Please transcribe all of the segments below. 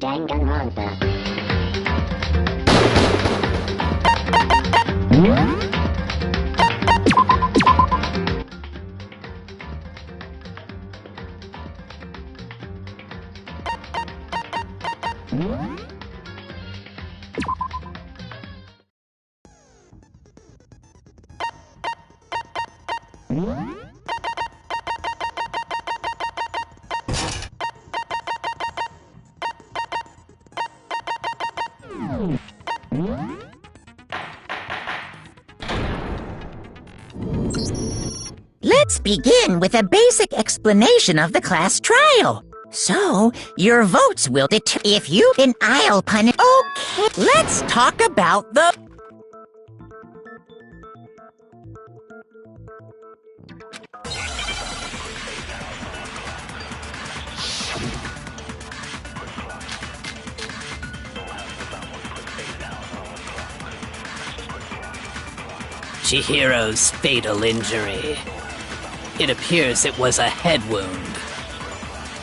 Danganronpa. Let's begin with a basic explanation of the class trial. So, your votes will determine if you can I'll punish. Okay, let's talk about the... Chihiro's fatal injury. It appears it was a head wound.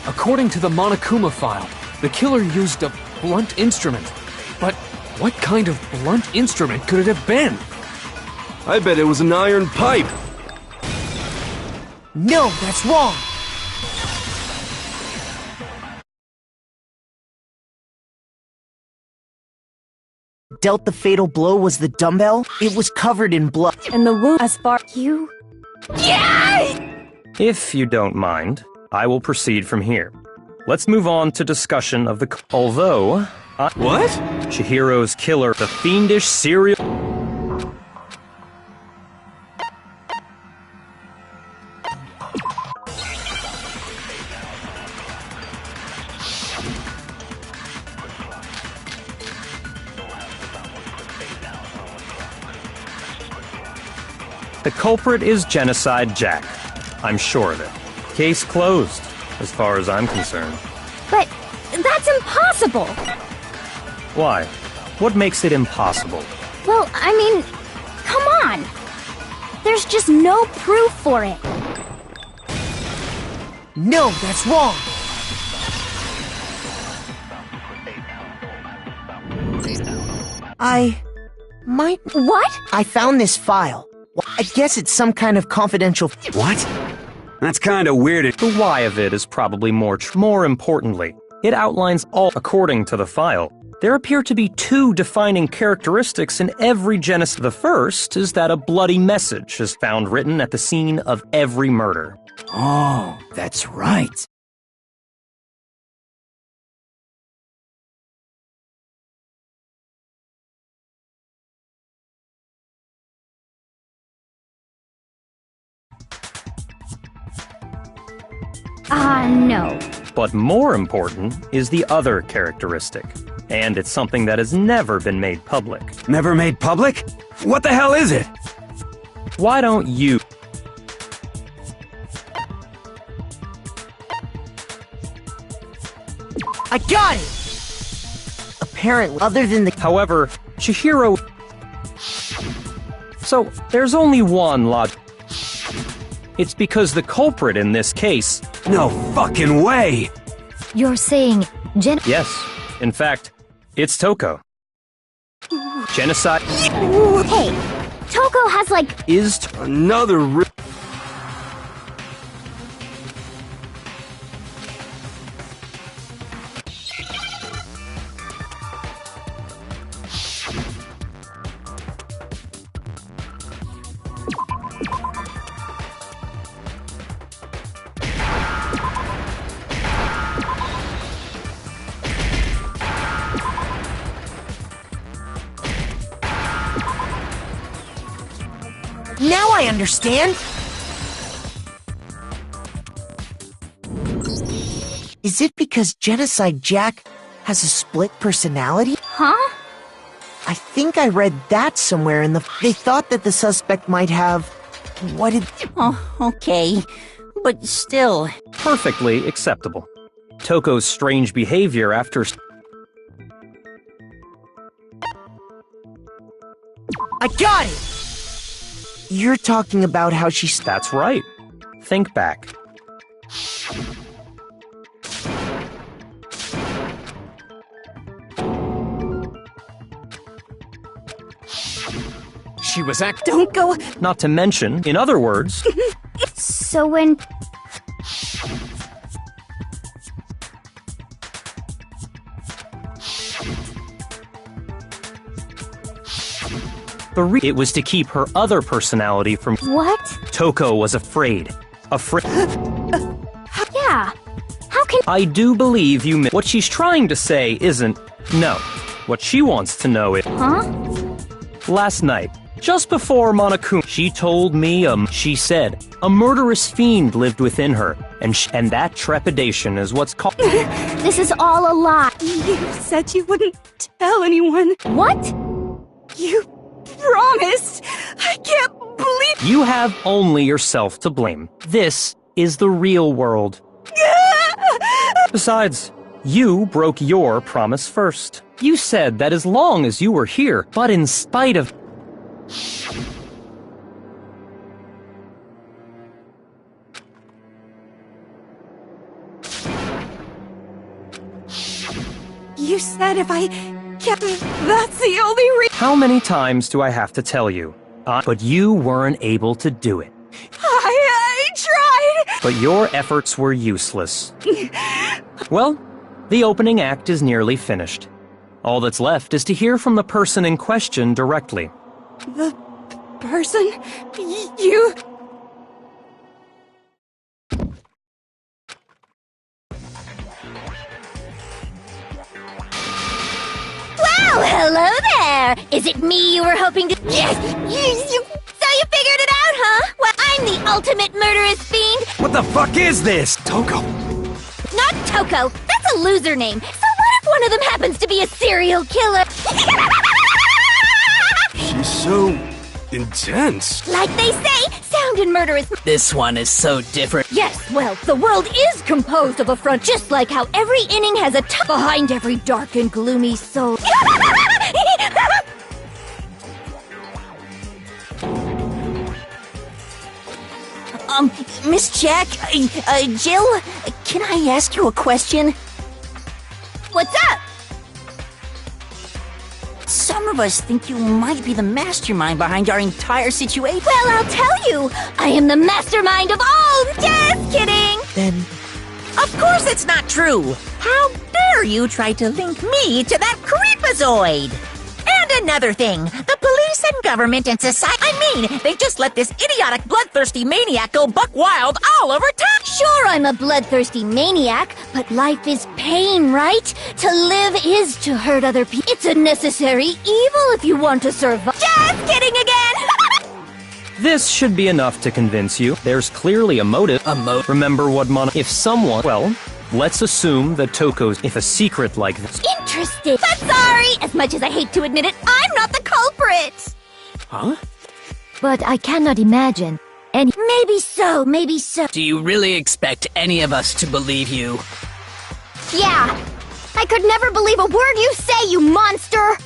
According to the Monokuma file, the killer used a blunt instrument. But what kind of blunt instrument could it have been? I bet it was an iron pipe. No, that's wrong. Dealt the fatal blow was the dumbbell. It was covered in blood. And the wound as far you... If you don't mind, I will proceed from here. Let's move on to discussion of the... Although... What? Chihiro's killer, the fiendish serial... The culprit is Genocide Jack. I'm sure of it. Case closed, as far as I'm concerned. But that's impossible! Why? What makes it impossible? Well, I mean, come on! There's just no proof for it. No, that's wrong. I might... What? I found this file. I guess it's some kind of confidential... What? That's kinda weird. The why of it is probably more importantly, it outlines all according to the file. There appear to be two defining characteristics in every genocide. The first is that a bloody message is found written at the scene of every murder. Oh, that's right. No. But more important is the other characteristic, and it's something that has never been made public. Never made public? What the hell is it? Why don't you... I got it! Apparently, other than the... However, Chihiro... So, there's only one logic. It's because the culprit in this case... No fucking way! You're saying Yes, in fact, it's Toko. Genocide... Hey, Toko has like... is... Another Now I understand! Is it because Genocide Jack has a split personality? Huh? I think I read that somewhere in the... They thought that the suspect might have... What did... Oh, okay. But still... perfectly acceptable. Toko's strange behavior after... I got it! You're talking about how she... That's right. Think back. she was Don't go. Not to mention, in other words, So when... it was to keep her other personality from. What? Toko was afraid. Yeah. How can... I do believe you. What she's trying to say isn't no. What she wants to know is. Huh? Last night, just before Monokuma, she told me, she said, a murderous fiend lived within her, and that trepidation is what's called. This is all a lie. You said you wouldn't tell anyone. What? You promised. I can't believe... You have only yourself to blame. This is the real world. Besides, you broke your promise first. You said that as long as you were here, but in spite of... You said if I kept... That's the only reason... How many times do I have to tell you? But you weren't able to do it. I tried! But your efforts were useless. Well, the opening act is nearly finished. All that's left is to hear from the person in question directly. The person? You... Well, hello there! Is it me you were hoping to... Yes! So you figured it out, huh? Well, I'm the ultimate murderous fiend. What the fuck is this? Toko. Not Toko. That's a loser name. So what if one of them happens to be a serial killer? She's so intense. Like they say, sound and murderous... This one is so different. Yes, well, the world is composed of a front, just like how every inning has a behind every dark and gloomy soul. Miss Jack, Jill, can I ask you a question? What's up? Some of us think you might be the mastermind behind our entire situation. Well, I'll tell you. I am the mastermind of all. Just kidding. Then, Of course it's not true. How dare you try to link me to that creepazoid? And another thing, the police and government and society, they just let this idiotic bloodthirsty maniac go buck wild all over town. Sure, I'm a bloodthirsty maniac, but life is pain, right? To live is to hurt other people. It's a necessary evil if you want to survive. Just kidding again! This should be enough to convince you. There's clearly a motive. Remember what If someone... Well, let's assume that Toko's... If a secret like this... Interesting. But sorry, as much as I hate to admit it, I'm not the culprit. Huh? But I cannot imagine. And maybe so, maybe so. Do you really expect any of us to believe you? Yeah. I could never believe a word you say, you monster!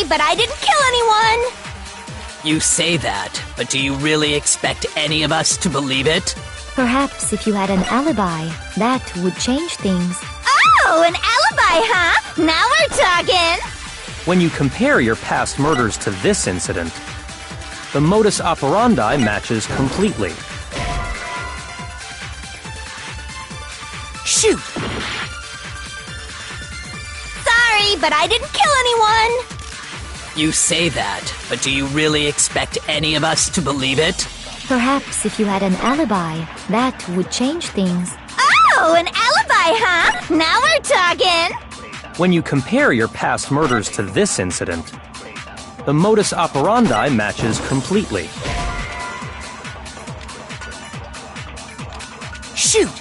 But I didn't kill anyone! You say that, but do you really expect any of us to believe it? Perhaps if you had an alibi, that would change things. Oh, an alibi, huh? Now we're talking! When you compare your past murders to this incident, the modus operandi matches completely. Shoot! Sorry, but I didn't kill anyone! You say that, but do you really expect any of us to believe it? Perhaps if you had an alibi, that would change things. Oh, an alibi, huh? Now we're talking! When you compare your past murders to this incident, the modus operandi matches completely. Shoot!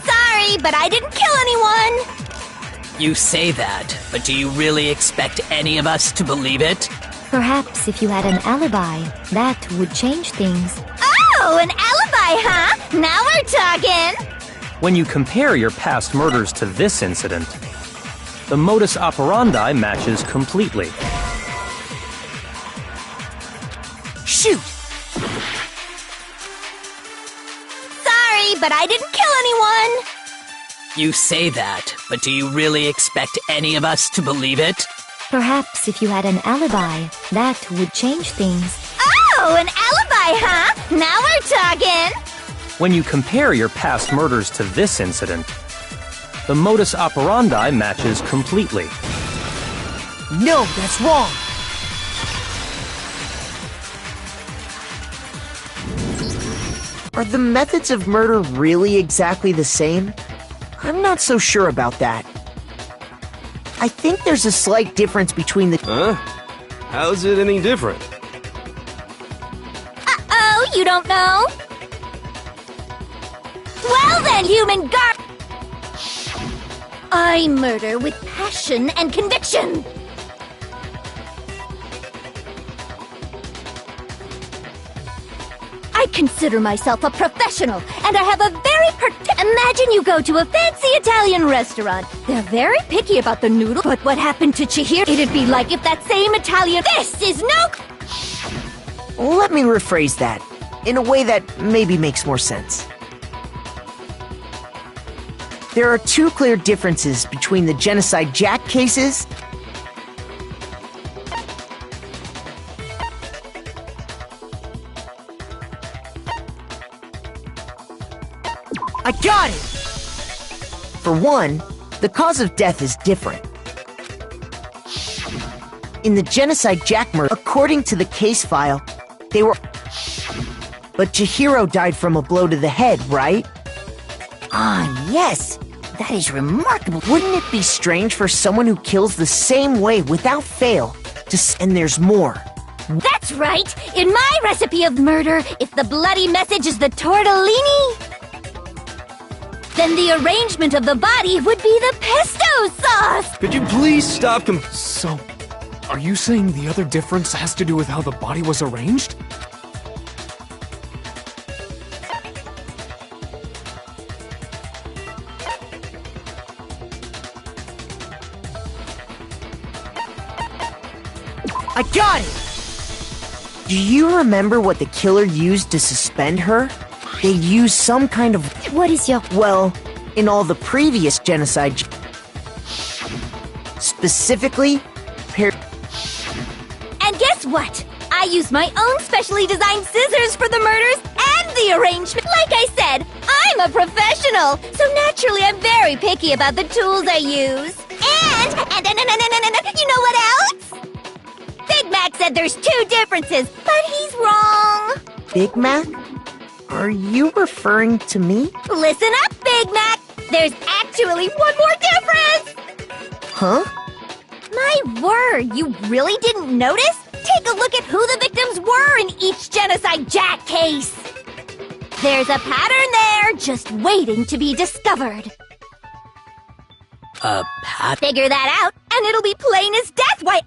Sorry, but I didn't kill anyone! You say that, but do you really expect any of us to believe it? Perhaps if you had an alibi, that would change things. Oh, an alibi, huh? Now we're talking! When you compare your past murders to this incident, the modus operandi matches completely. Shoot! Sorry, but I didn't kill anyone. You say that, but do you really expect any of us to believe it? Perhaps if you had an alibi, that would change things. Oh, an alibi, huh? Now we're talking. When you compare your past murders to this incident, the modus operandi matches completely. No, that's wrong! Are the methods of murder really exactly the same? I'm not so sure about that. I think there's a slight difference between the— Huh? How's it any different? Uh-oh, you don't know? Well then, human I murder with passion and conviction. I consider myself a professional, and I have a very Imagine you go to a fancy Italian restaurant. They're very picky about the noodle, but what happened to Chihiro? It'd be like if that same Italian— This is no— Let me rephrase that, in a way that maybe makes more sense. There are two clear differences between the Genocide Jack cases I got it! For one, the cause of death is different. In the Genocide Jack murder, according to the case file, they were— But Chihiro died from a blow to the head, right? Ah, yes. That is remarkable. Wouldn't it be strange for someone who kills the same way without fail and there's more? That's right! In my recipe of murder, if the bloody message is the tortellini, then the arrangement of the body would be the pesto sauce! Could you please stop So, are you saying the other difference has to do with how the body was arranged? I got it! Do you remember what the killer used to suspend her? They used some kind of— What is your— Well, in all the previous genocide— Specifically, And guess what? I use my own specially designed scissors for the murders and the arrangement. Like I said, I'm a professional, so naturally I'm very picky about the tools I use. And you know what else? Big Mac said there's two differences, but he's wrong. Big Mac? Are you referring to me? Listen up, Big Mac. There's actually one more difference. Huh? My word, you really didn't notice? Take a look at who the victims were in each Genocide Jack case. There's a pattern there, just waiting to be discovered. A pat? Figure that out, and it'll be plain as death why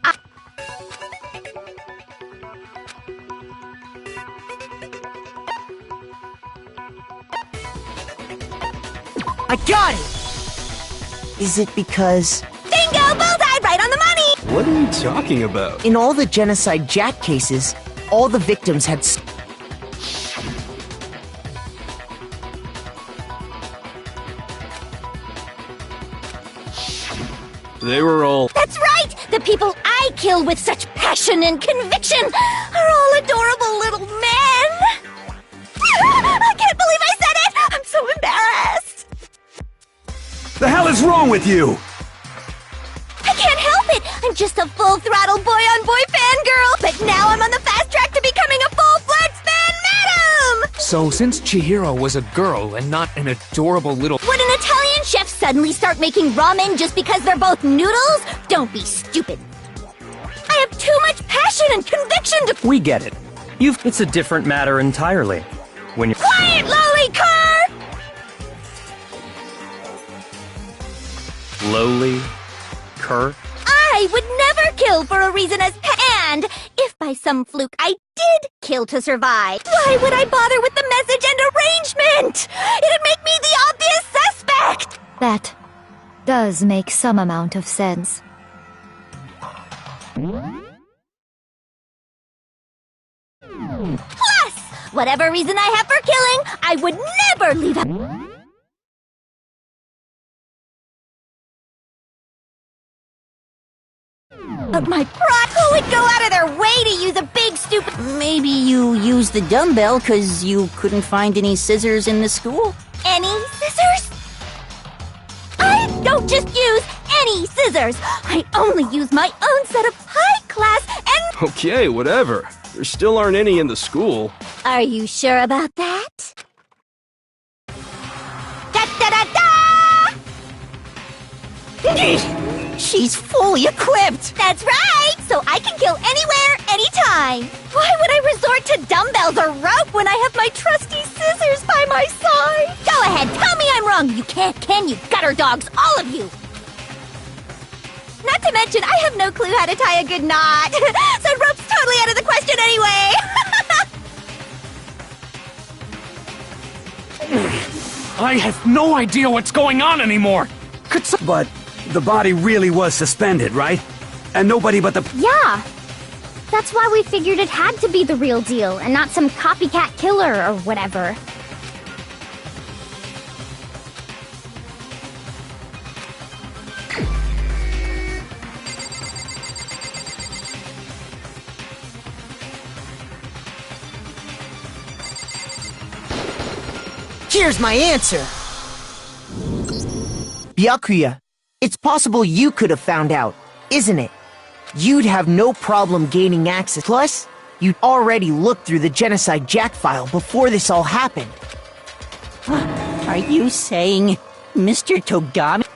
I got it! Is it because— Bingo! Bullseye! Right on the money! What are you talking about? in all the Genocide Jack cases, all the victims had— They were all— That's right! The people I kill with such passion and conviction are all adorable little men! I can't believe I said it! I'm so embarrassed! The hell is wrong with you? I can't help it! I'm just a full-throttle boy-on-boy fangirl, but now I'm on the fast track to becoming a full-fledged fan madam! So, since Chihiro was a girl and not an adorable little— Would an Italian chef suddenly start making ramen just because they're both noodles? Don't be stupid. I have too much passion and conviction to— We get it. It's a different matter entirely. When you're— Quiet, lowly cur! lowly, cur, I would never kill for a reason as and if by some fluke I did kill to survive, why would I bother with the message and arrangement? It'd make me the obvious suspect! correct! That does make some amount of sense. Plus, whatever reason I have for killing, I would never leave out. But my pride, who would go out of their way to use a big stupid... Maybe you used the dumbbell because you couldn't find any scissors in the school? Any scissors? I don't just use any scissors. I only use my own set of high-class and... Okay, whatever. There still aren't any in the school. Are you sure about that? Da-da-da-da! She's fully equipped! That's right! So I can kill anywhere, anytime! Why would I resort to dumbbells or rope when I have my trusty scissors by my side? Go ahead, tell me I'm wrong! You can't, can you, gutter dogs, all of you! Not to mention, I have no clue how to tie a good knot! So rope's totally out of the question anyway! I have no idea what's going on anymore! But the body really was suspended, right? And nobody but the... Yeah. That's why we figured it had to be the real deal and not some copycat killer or whatever. Here's my answer. Byakuya, it's possible you could have found out, isn't it? You'd have no problem gaining access. Plus, you'd already looked through the Genocide Jack file before this all happened. Are you saying Mr. Togami?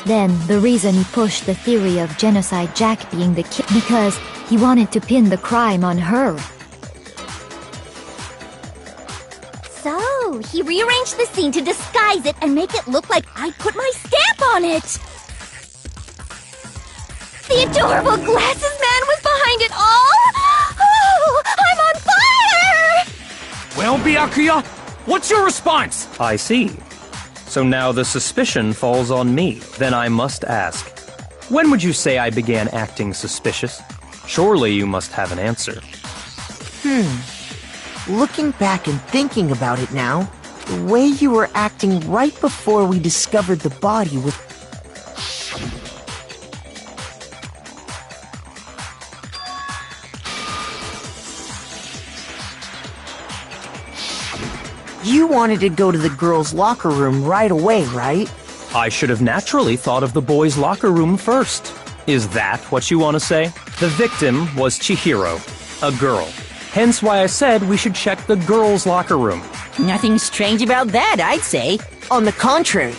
Then the reason he pushed the theory of Genocide Jack being the killer because he wanted to pin the crime on her. So, he rearranged the scene to disguise it and make it look like I put my stamp on it! The adorable glasses man was behind it all! Oh, I'm on fire! Well, Byakuya, what's your response? I see. So now the suspicion falls on me. Then I must ask, when would you say I began acting suspicious? Surely you must have an answer. Looking back and thinking about it now, the way you were acting right before we discovered the body was... You wanted to go to the girls' locker room right away, right? I should have naturally thought of the boys' locker room first. Is that what you want to say? The victim was Chihiro, a girl. Hence why I said we should check the girls' locker room. Nothing strange about that, I'd say. On the contrary,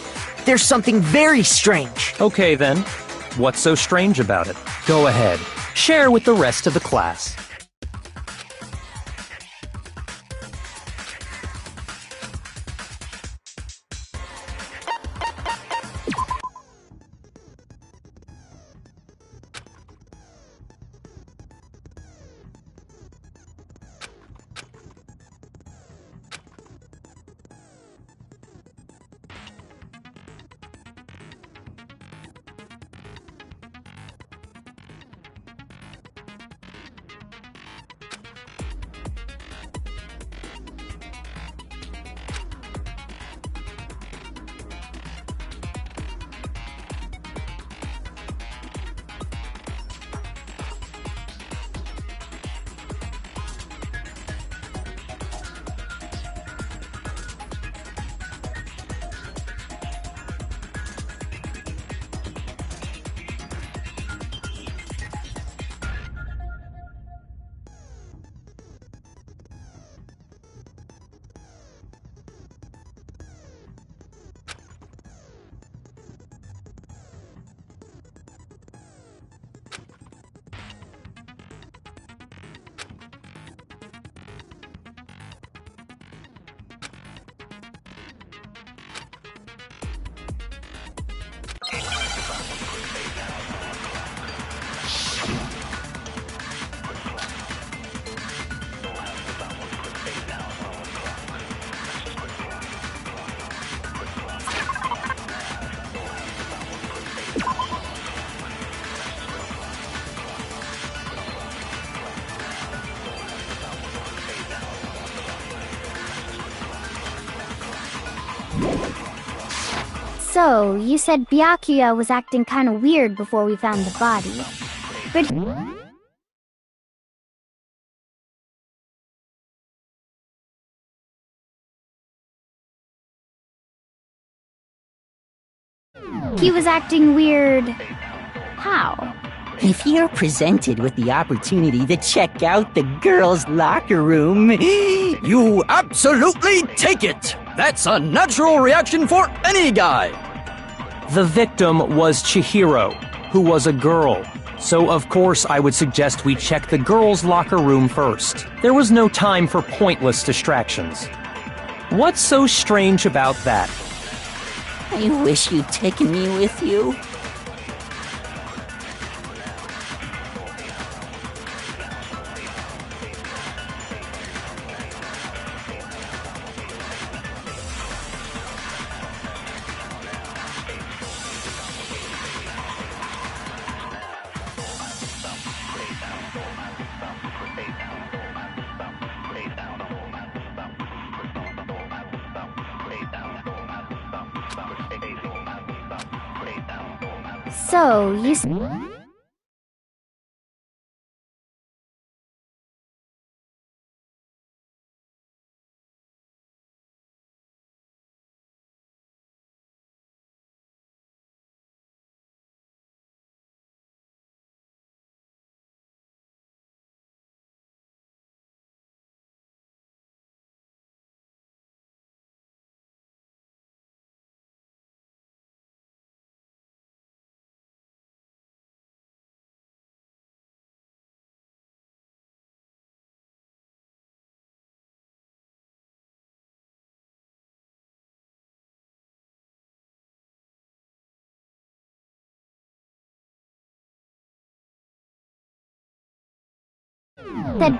there's something very strange. Okay then, what's so strange about it? Go ahead, share with the rest of the class. So, you said Byakuya was acting kinda weird before we found the body. But he was acting weird. How? If you're presented with the opportunity to check out the girls' locker room, You absolutely take it! That's a natural reaction for any guy! The victim was Chihiro, who was a girl. So of course I would suggest we check the girls' locker room first. There was no time for pointless distractions. What's so strange about that? I wish you'd taken me with you. So, you said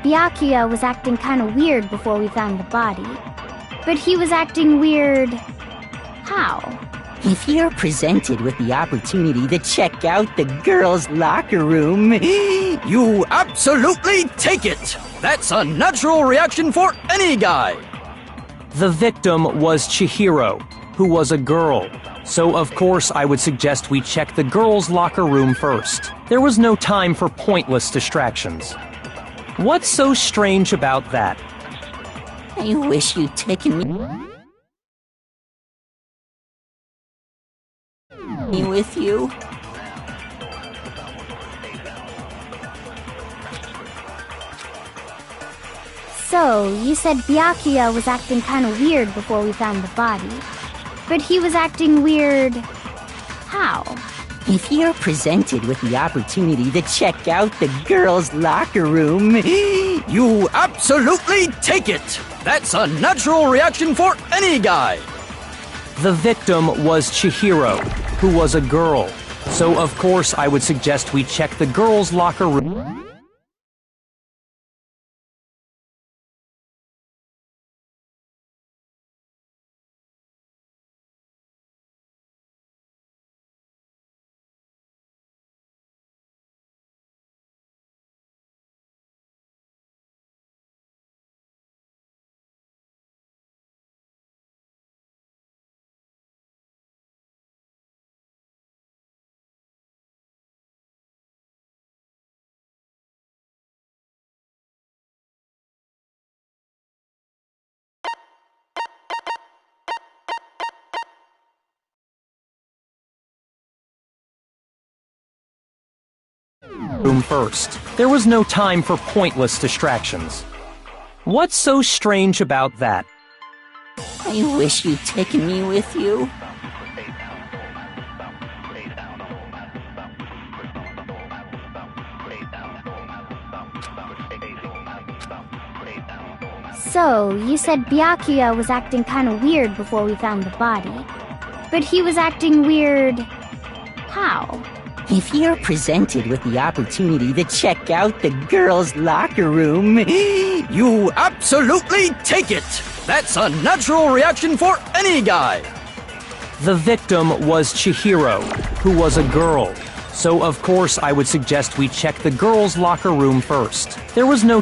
Byakuya was acting kinda weird before we found the body. But he was acting weird. How? If you're presented with the opportunity to check out the girls' locker room, You absolutely take it! That's a natural reaction for any guy! The victim was Chihiro, who was a girl. So of course I would suggest we check the girls' locker room first. There was no time for pointless distractions. What's so strange about that? I wish you'd taken me with you. So, you said Byakuya was acting kinda weird before we found the body. But he was acting weird. How? If you're presented with the opportunity to check out the girls' locker room, You absolutely take it! That's a natural reaction for any guy! The victim was Chihiro, who was a girl. So of course I would suggest we check the girls' locker room. Room first. There was no time for pointless distractions. What's so strange about that? I wish you'd taken me with you. So, you said Byakuya was acting kinda weird before we found the body. But he was acting weird. How? If you're presented with the opportunity to check out the girls' locker room, You absolutely take it! That's a natural reaction for any guy! The victim was Chihiro, who was a girl. So of course I would suggest we check the girls' locker room first. There was no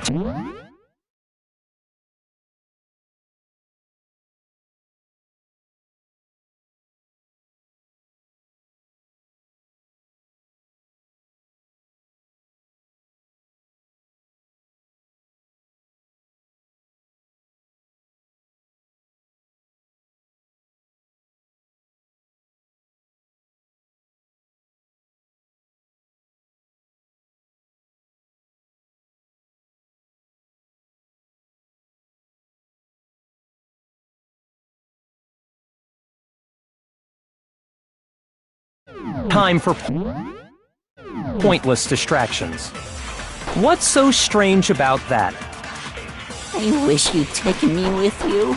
Time for pointless distractions. What's so strange about that? I wish you'd taken me with you.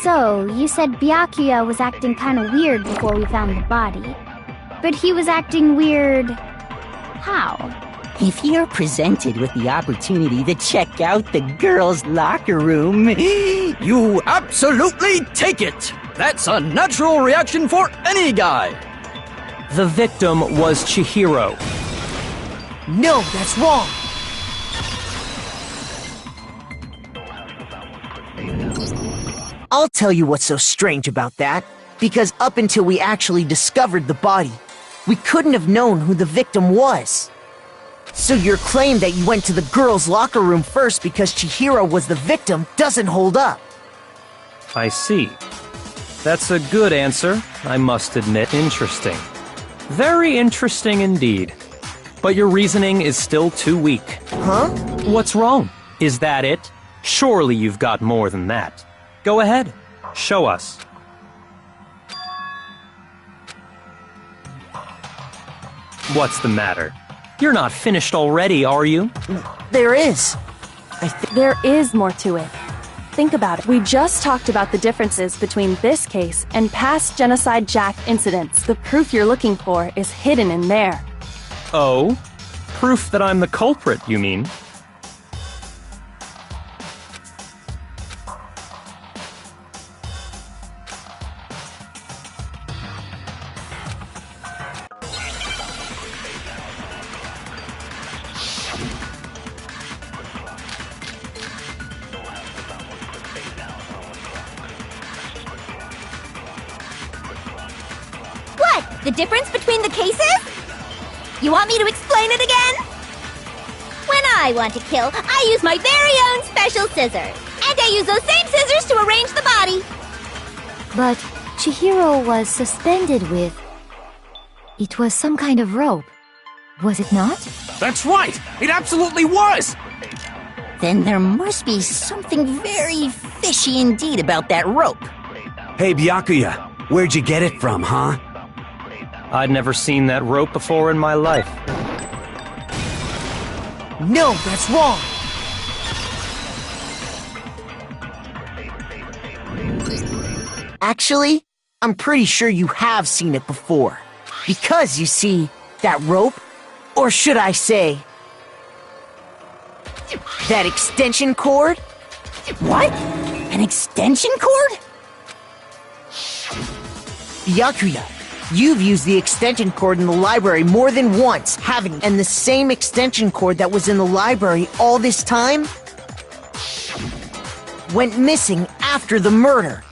So, you said Byakuya was acting kinda weird before we found the body. But he was acting weird... how? If you're presented with the opportunity to check out the girls' locker room... You absolutely take it! That's a natural reaction for any guy! The victim was Chihiro. No, that's wrong! I'll tell you what's so strange about that. Because up until we actually discovered the body, we couldn't have known who the victim was. So your claim that you went to the girls' locker room first because Chihiro was the victim doesn't hold up. I see. That's a good answer, I must admit. Interesting. Very interesting indeed. But your reasoning is still too weak. Huh? What's wrong? Is that it? Surely you've got more than that. Go ahead. Show us. What's the matter? You're not finished already, are you? There is. There is more to it. Think about it. We just talked about the differences between this case and past Genocide Jack incidents. The proof you're looking for is hidden in there. Oh? Proof that I'm the culprit, you mean? The difference between the cases? You want me to explain it again? When I want to kill, I use my very own special scissors. And I use those same scissors to arrange the body. But Chihiro was suspended with... It was some kind of rope. Was it not? That's right! It absolutely was! Then there must be something very fishy indeed about that rope. Hey, Byakuya, where'd you get it from, huh? I'd never seen that rope before in my life. No, that's wrong! Actually, I'm pretty sure you have seen it before. Because, you see, that rope, or should I say, that extension cord? What? An extension cord? Byakuya, you've used the extension cord in the library more than once, and the same extension cord that was in the library all this time went missing after the murder.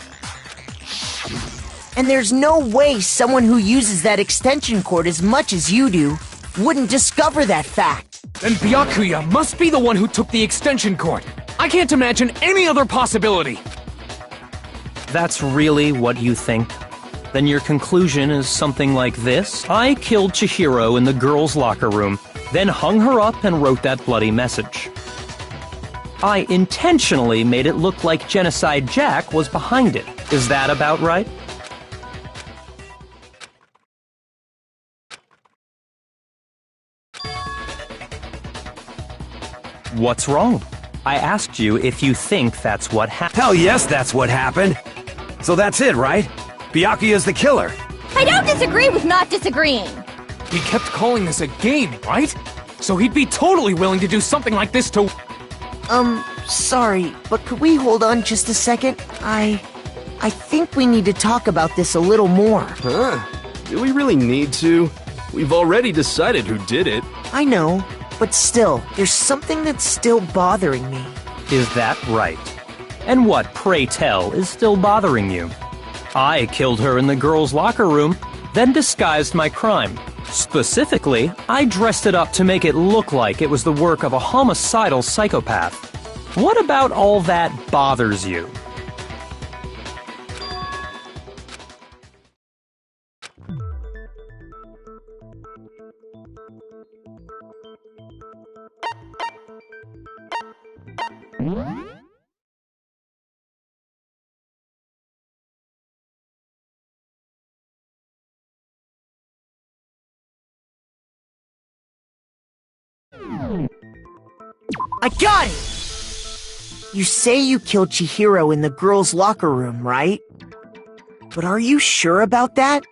And there's no way someone who uses that extension cord as much as you do wouldn't discover that fact. Then Byakuya must be the one who took the extension cord. I can't imagine any other possibility. That's really what you think? Then your conclusion is something like this. I killed Chihiro in the girls' locker room, then hung her up and wrote that bloody message. I intentionally made it look like Genocide Jack was behind it. Is that about right? What's wrong? I asked you if you think that's what happened. Hell yes, that's what happened. So that's it, right? Byakuya's the killer. I don't disagree with not disagreeing. He kept calling this a game, right? So he'd be totally willing to do something like this to... Sorry, but could we hold on just a second? I think we need to talk about this a little more. Huh? Do we really need to? We've already decided who did it. I know, but still, there's something that's still bothering me. Is that right? And what, pray tell, is still bothering you? I killed her in the girls' locker room, then disguised my crime. Specifically, I dressed it up to make it look like it was the work of a homicidal psychopath. What about all that bothers you? I got it! You say you killed Chihiro in the girls' locker room, right? But are you sure about that?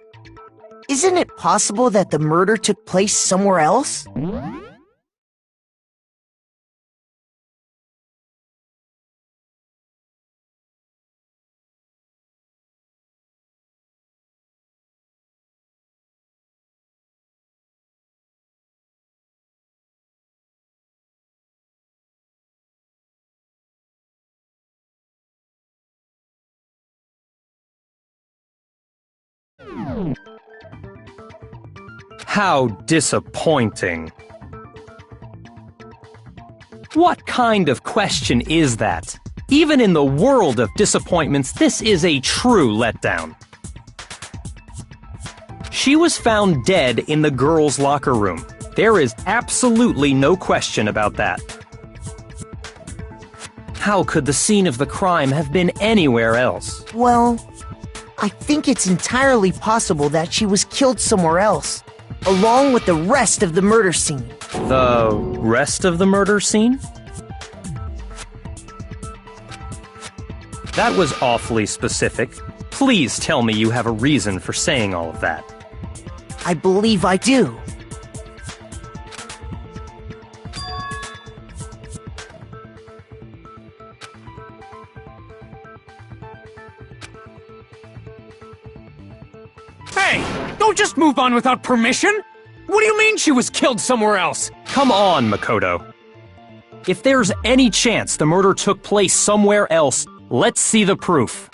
Isn't it possible that the murder took place somewhere else? How disappointing. What kind of question is that? Even in the world of disappointments, this is a true letdown. She was found dead in the girls' locker room. There is absolutely no question about that. How could the scene of the crime have been anywhere else? Well, I think it's entirely possible that she was killed somewhere else, along with the rest of the murder scene. The rest of the murder scene? That was awfully specific. Please tell me you have a reason for saying all of that. I believe I do. Hey! Don't just move on without permission! What do you mean she was killed somewhere else? Come on, Makoto. If there's any chance the murder took place somewhere else, let's see the proof.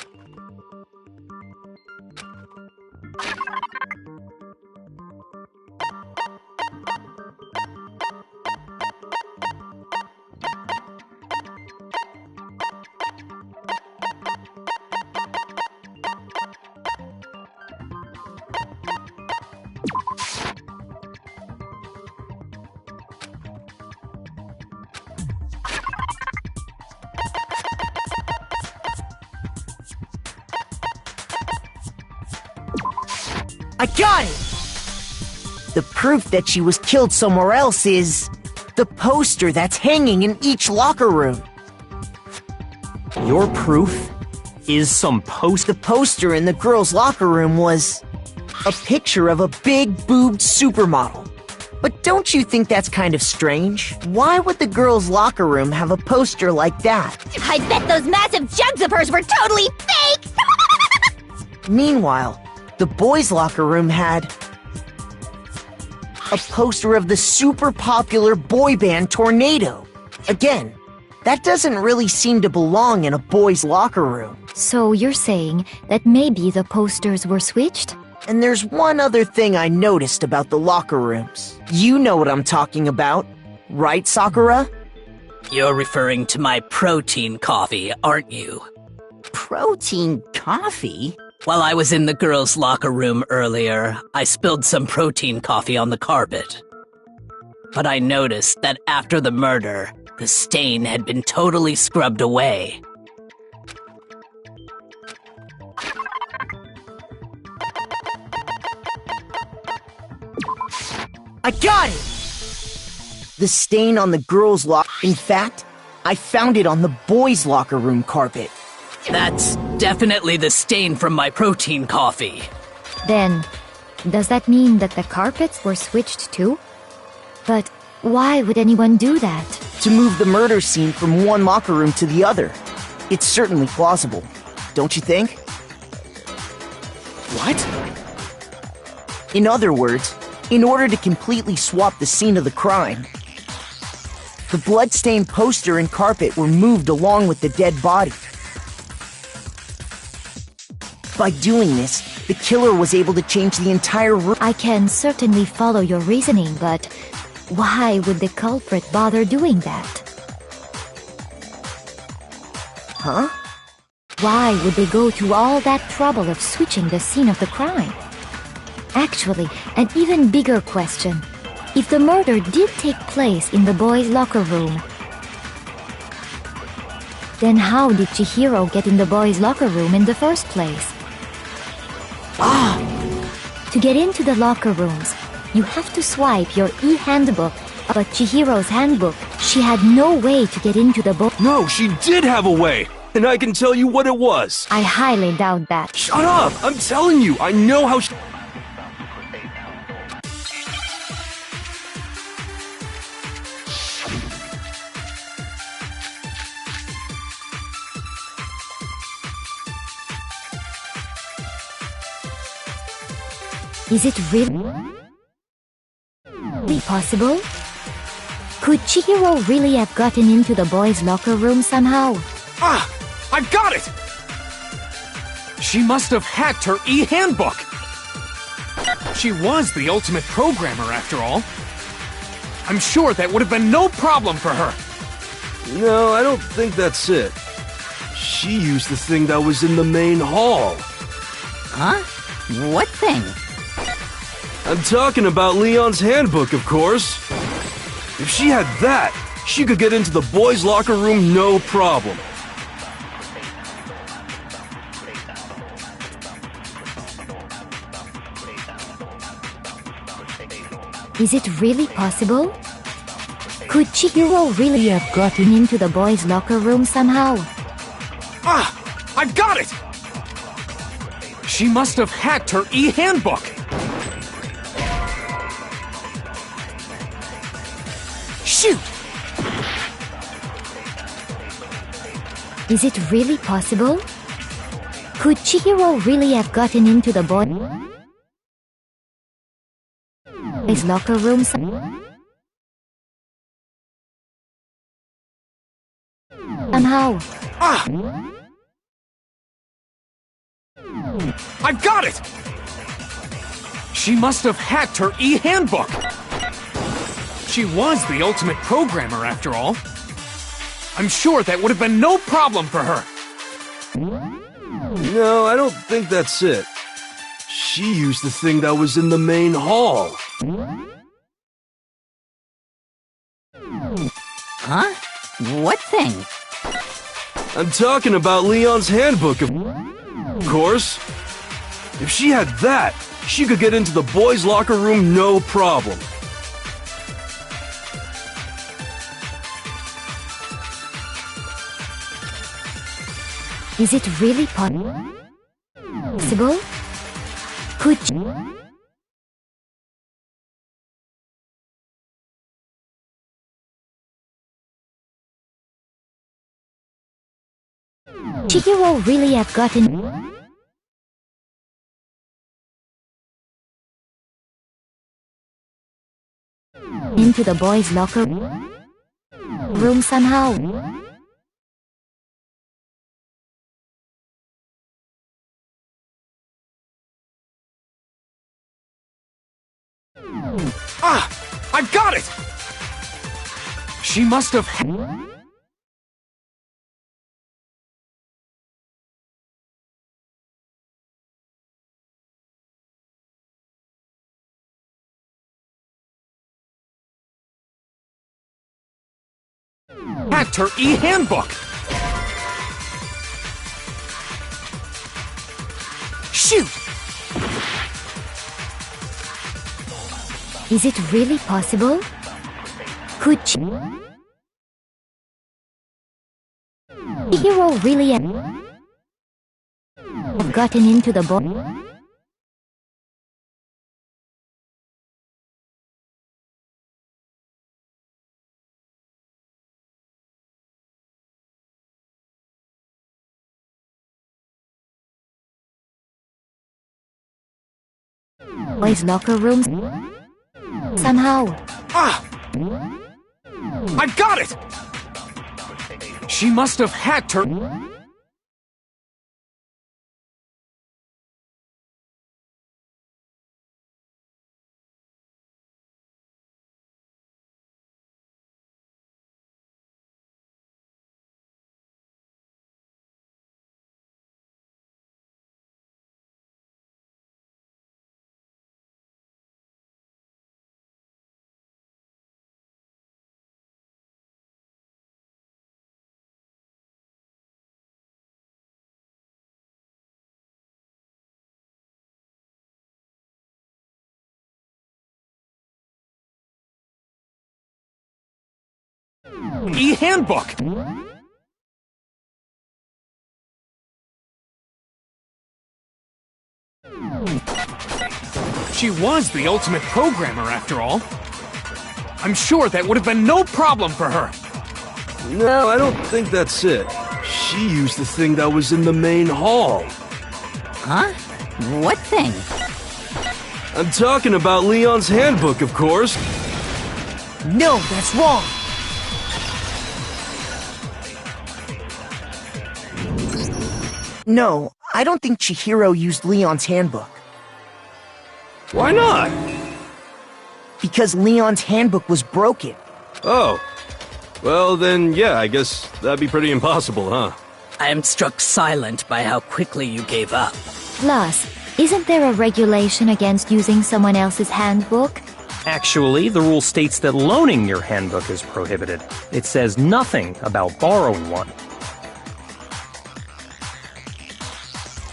I got it! The proof that she was killed somewhere else is the poster that's hanging in each locker room. Your proof is some The poster in the girls' locker room was a picture of a big-boobed supermodel. But don't you think that's kind of strange? Why would the girls' locker room have a poster like that? I bet those massive jugs of hers were totally fake! Meanwhile, the boys' locker room had a poster of the super popular boy band Tornado. Again, that doesn't really seem to belong in a boys' locker room. So you're saying that maybe the posters were switched? And there's one other thing I noticed about the locker rooms. You know what I'm talking about, right, Sakura? You're referring to my protein coffee, aren't you? Protein coffee? While I was in the girls' locker room earlier, I spilled some protein coffee on the carpet. But I noticed that after the murder, the stain had been totally scrubbed away. I got it! The stain on the girls' locker. In fact, I found it on the boys' locker room carpet. That's definitely the stain from my protein coffee. Then, does that mean that the carpets were switched too? But why would anyone do that? To move the murder scene from one locker room to the other. It's certainly plausible, don't you think? What? In other words, in order to completely swap the scene of the crime, the bloodstained poster and carpet were moved along with the dead body. By doing this, the killer was able to change the entire room. I can certainly follow your reasoning, but why would the culprit bother doing that? Huh? Why would they go to all that trouble of switching the scene of the crime? Actually, an even bigger question. If the murder did take place in the boys' locker room, then how did Chihiro get in the boys' locker room in the first place? To get into the locker rooms, you have to swipe your e-handbook, but Chihiro's handbook, she had no way to get into the book. No, she did have a way! And I can tell you what it was! I highly doubt that. Shut up! I'm telling you, I know how she... Is it really possible? Could Chihiro really have gotten into the boys' locker room somehow? I've got it! She must have hacked her e-handbook! She was the ultimate programmer, after all. I'm sure that would have been no problem for her. No, I don't think that's it. She used the thing that was in the main hall. Huh? What thing? I'm talking about Leon's handbook, of course. If she had that, she could get into the boys' locker room no problem. Is it really possible? Could Chihiro really have gotten into the boys' locker room somehow? I've got it! She must have hacked her e-handbook! Shoot! Is it really possible? Could Chihiro really have gotten into the boys' locker room somehow? I've got it! She must have hacked her e-handbook! She was the ultimate programmer, after all. I'm sure that would have been no problem for her. No, I don't think that's it. She used the thing that was in the main hall. Huh? What thing? I'm talking about Leon's handbook, of course. If she had that, she could get into the boys' locker room no problem. Is it really possible? Could Chihiro really have gotten into the boys' locker room somehow? I've got it! She must have hacked her e-handbook! Shoot! Is it really possible? Could Chihiro really have gotten into the boys' locker rooms somehow? I've got it! She must have hacked her E-handbook! She was the ultimate programmer, after all. I'm sure that would have been no problem for her. No, I don't think that's it. She used the thing that was in the main hall. Huh? What thing? I'm talking about Leon's handbook, of course. No, that's wrong. No, I don't think Chihiro used Leon's handbook. Why not? Because Leon's handbook was broken. Oh. Well, then, yeah, I guess that'd be pretty impossible, huh? I am struck silent by how quickly you gave up. Plus, isn't there a regulation against using someone else's handbook? Actually, the rule states that loaning your handbook is prohibited. It says nothing about borrowing one.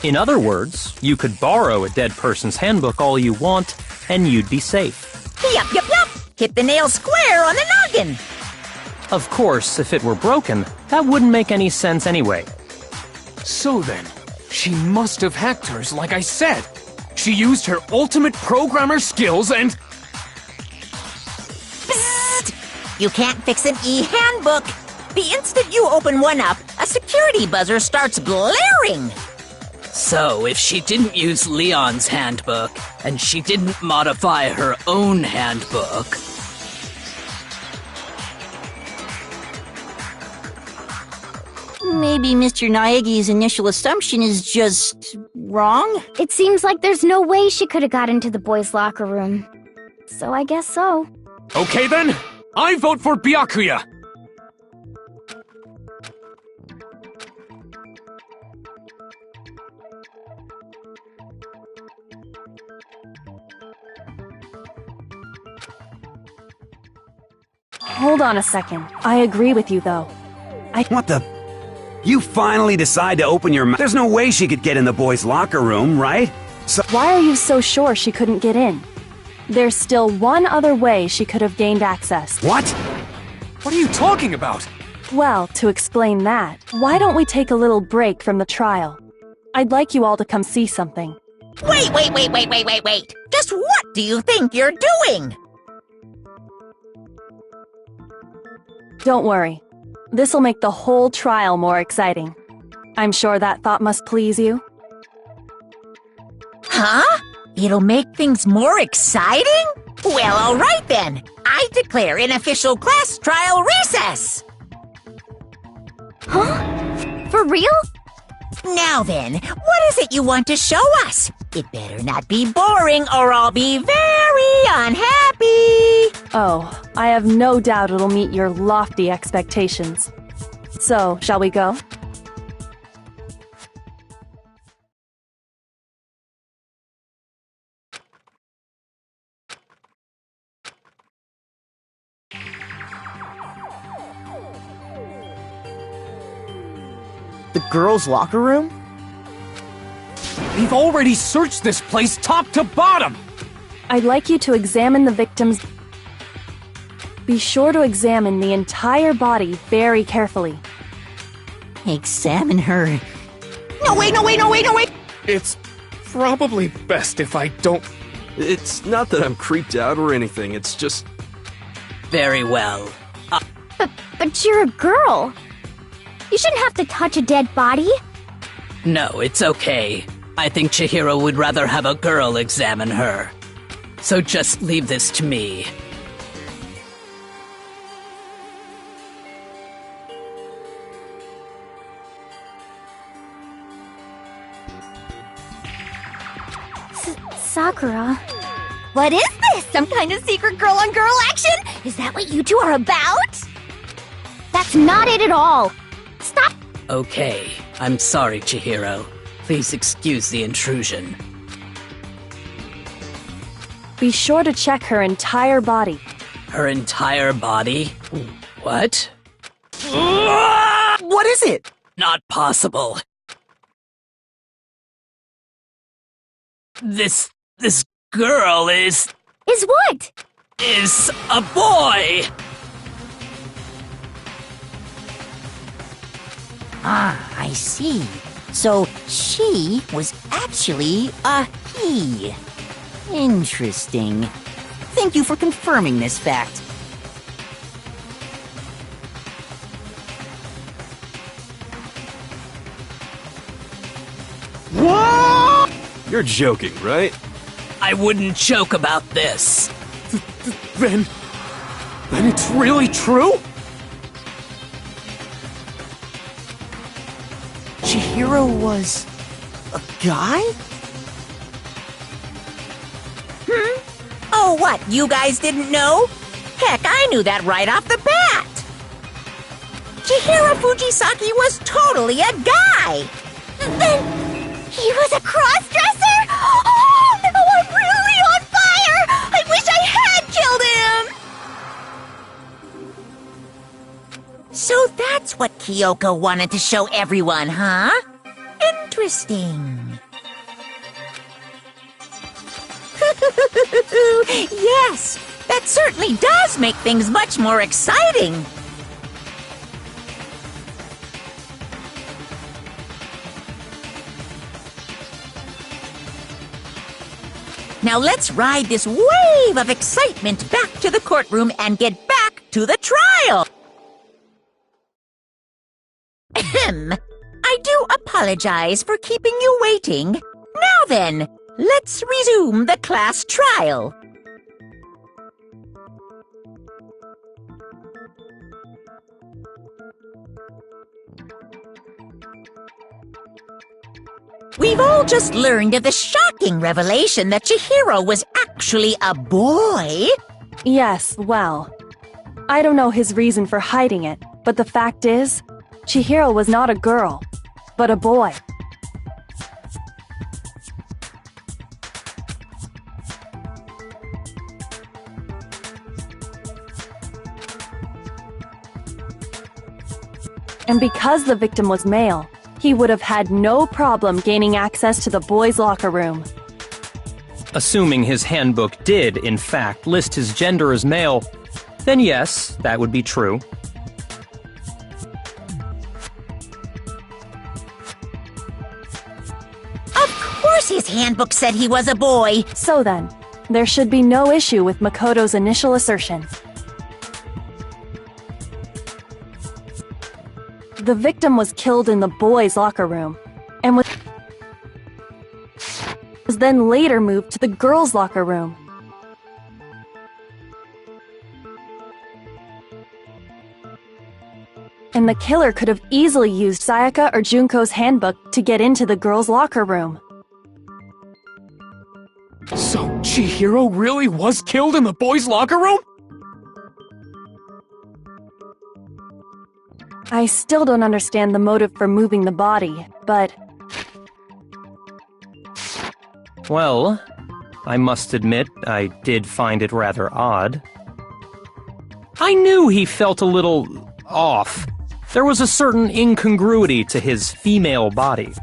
In other words, you could borrow a dead person's handbook all you want, and you'd be safe. Yup. Hit the nail square on the noggin. Of course, if it were broken, that wouldn't make any sense anyway. So then, she must have hacked hers, like I said. She used her ultimate programmer skills and... Psst! You can't fix an e-handbook. The instant you open one up, a security buzzer starts blaring. So, if she didn't use Leon's handbook, and she didn't modify her own handbook... Maybe Mr. Naegi's initial assumption is just wrong? It seems like there's no way she could have got into the boys' locker room. So I guess so. Okay then, I vote for Byakuya. Hold on a second. I agree with you, though. What the? You finally decide to open your mouth. There's no way she could get in the boys' locker room, right? So Why are you so sure she couldn't get in? There's still one other way she could have gained access. what? What are you talking about? Well, to explain that, why don't we take a little break from the trial? I'd like you all to come see something. Wait. Just what do you think you're doing? Don't worry. This'll make the whole trial more exciting. I'm sure that thought must please you. Huh? It'll make things more exciting? Well, all right then. I declare an official class trial recess. Huh? For real? Now then, what is it you want to show us? It better not be boring or I'll be very unhappy. Oh, I have no doubt it'll meet your lofty expectations. So, shall we go? The girls' locker room? We've already searched this place top to bottom! I'd like you to examine the victim's... Be sure to examine the entire body very carefully. Examine her. No, wait! It's probably best if I don't... It's not that I'm creeped out or anything, it's just... Very well. But you're a girl. You shouldn't have to touch a dead body. No, it's okay. I think Chihiro would rather have a girl examine her. So just leave this to me. Sakura. What is this? Some kind of secret girl-on-girl action? Is that what you two are about? That's not it at all. Stop. Okay, I'm sorry, Chihiro. Please excuse the intrusion. Be sure to check her entire body. Her entire body? What? What is it? Not possible. This girl is Is what? a boy! Ah, I see. So she was actually a he. Interesting. Thank you for confirming this fact. What? You're joking, right? I wouldn't joke about this. Then it's really true? Chihiro was a guy? Oh, what? You guys didn't know? Heck, I knew that right off the bat. Chihiro Fujisaki was totally a guy. Then he was a cross-dresser? Oh, I'm really on fire! I wish I had killed him! So that's what Kyoko wanted to show everyone, huh? Interesting. Yes, that certainly does make things much more exciting. Now let's ride this wave of excitement back to the courtroom and get back to the trial. Ahem. I do apologize for keeping you waiting. Now then, let's resume the class trial. We've all just learned of the shocking revelation that Chihiro was actually a boy. Yes, well, I don't know his reason for hiding it, but the fact is, Chihiro was not a girl, but a boy. And because the victim was male, he would have had no problem gaining access to the boys' locker room. Assuming his handbook did, in fact, list his gender as male, then yes, that would be true. Of course his handbook said he was a boy. So then, there should be no issue with Makoto's initial assertion. The victim was killed in the boys' locker room, and was then later moved to the girls' locker room. And the killer could have easily used Sayaka or Junko's handbook to get into the girls' locker room. So Chihiro really was killed in the boys' locker room? I still don't understand the motive for moving the body, but... Well, I must admit, I did find it rather odd. I knew he felt a little off. There was a certain incongruity to his female body.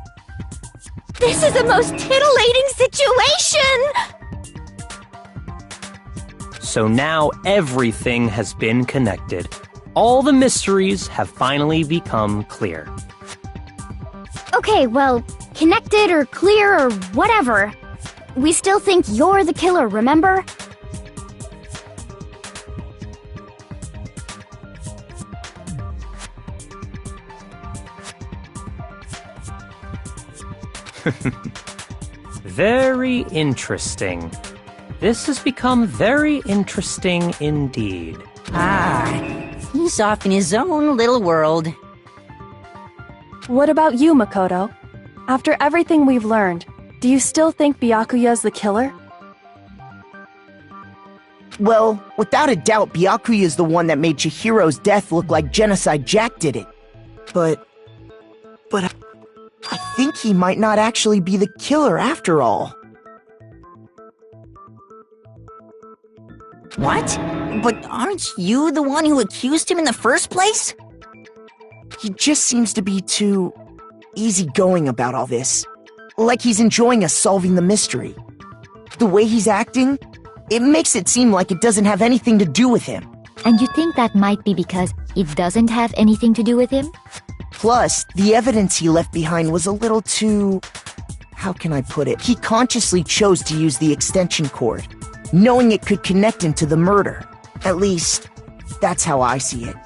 This is the most titillating situation! So now everything has been connected. All the mysteries have finally become clear. Okay, well, connected or clear or whatever. We still think you're the killer, remember? Very interesting. This has become very interesting indeed. He's off in his own little world. What about you, Makoto? After everything we've learned, do you still think Byakuya's the killer? Well, without a doubt, Byakuya is the one that made Chihiro's death look like Genocide Jack did it. But I think he might not actually be the killer after all. What? But aren't you the one who accused him in the first place? He just seems to be too easygoing about all this. Like he's enjoying us solving the mystery. The way he's acting, it makes it seem like it doesn't have anything to do with him. And you think that might be because it doesn't have anything to do with him? Plus, the evidence he left behind was a little too... how can I put it? He consciously chose to use the extension cord, knowing it could connect him to the murder. At least, that's how I see it.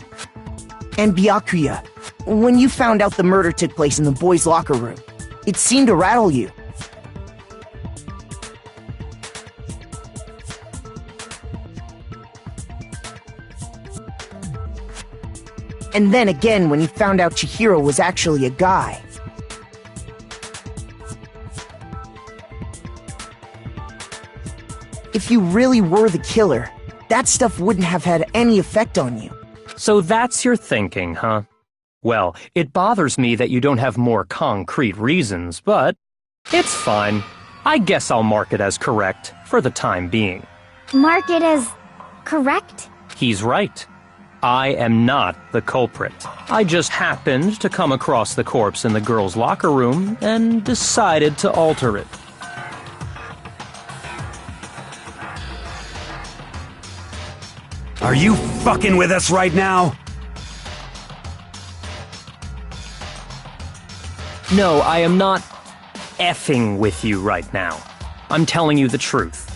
And Byakuya, when you found out the murder took place in the boys' locker room, it seemed to rattle you. And then again when you found out Chihiro was actually a guy. If you really were the killer, that stuff wouldn't have had any effect on you. So that's your thinking, huh? Well, it bothers me that you don't have more concrete reasons, but it's fine. I guess I'll mark it as correct for the time being. Mark it as correct? He's right. I am not the culprit. I just happened to come across the corpse in the girls' locker room and decided to alter it. Are you fucking with us right now? No, I am not effing with you right now. I'm telling you the truth.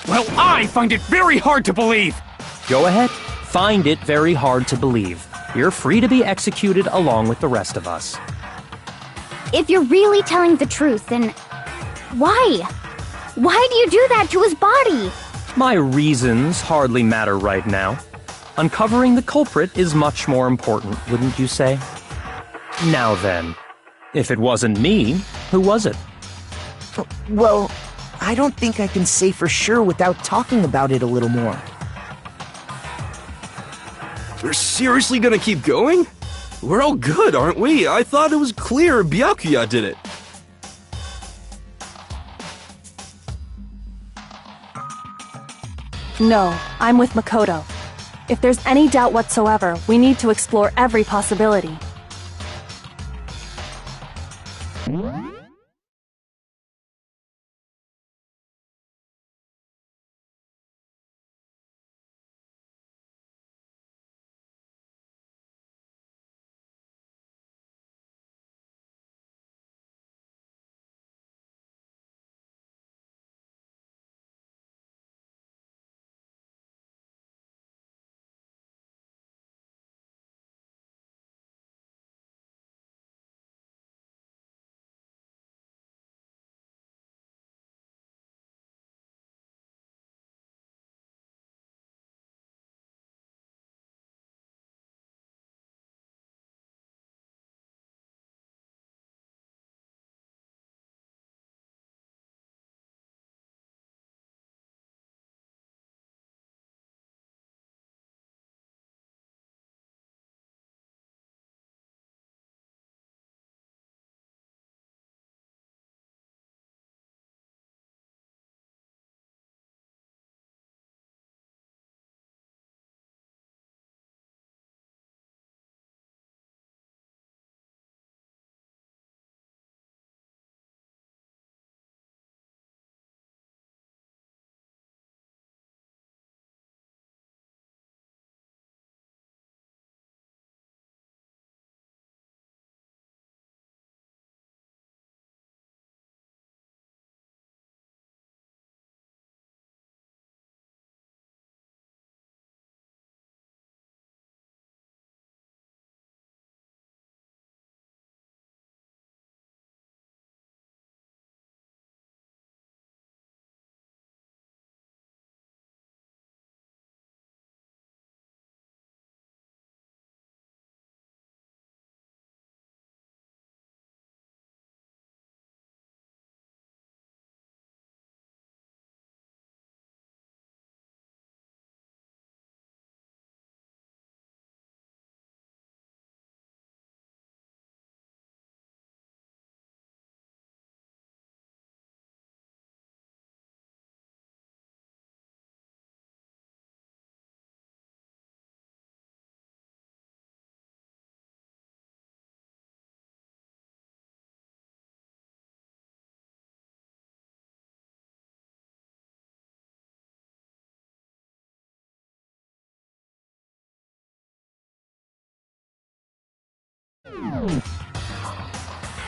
Well, I find it very hard to believe! Go ahead. Find it very hard to believe. You're free to be executed along with the rest of us. If you're really telling the truth, then why? Why do you do that to his body? My reasons hardly matter right now. Uncovering the culprit is much more important, wouldn't you say? Now then, if it wasn't me, who was it? Well, I don't think I can say for sure without talking about it a little more. We're seriously gonna keep going? We're all good, aren't we? I thought it was clear Byakuya did it. No, I'm with Makoto. If there's any doubt whatsoever, we need to explore every possibility.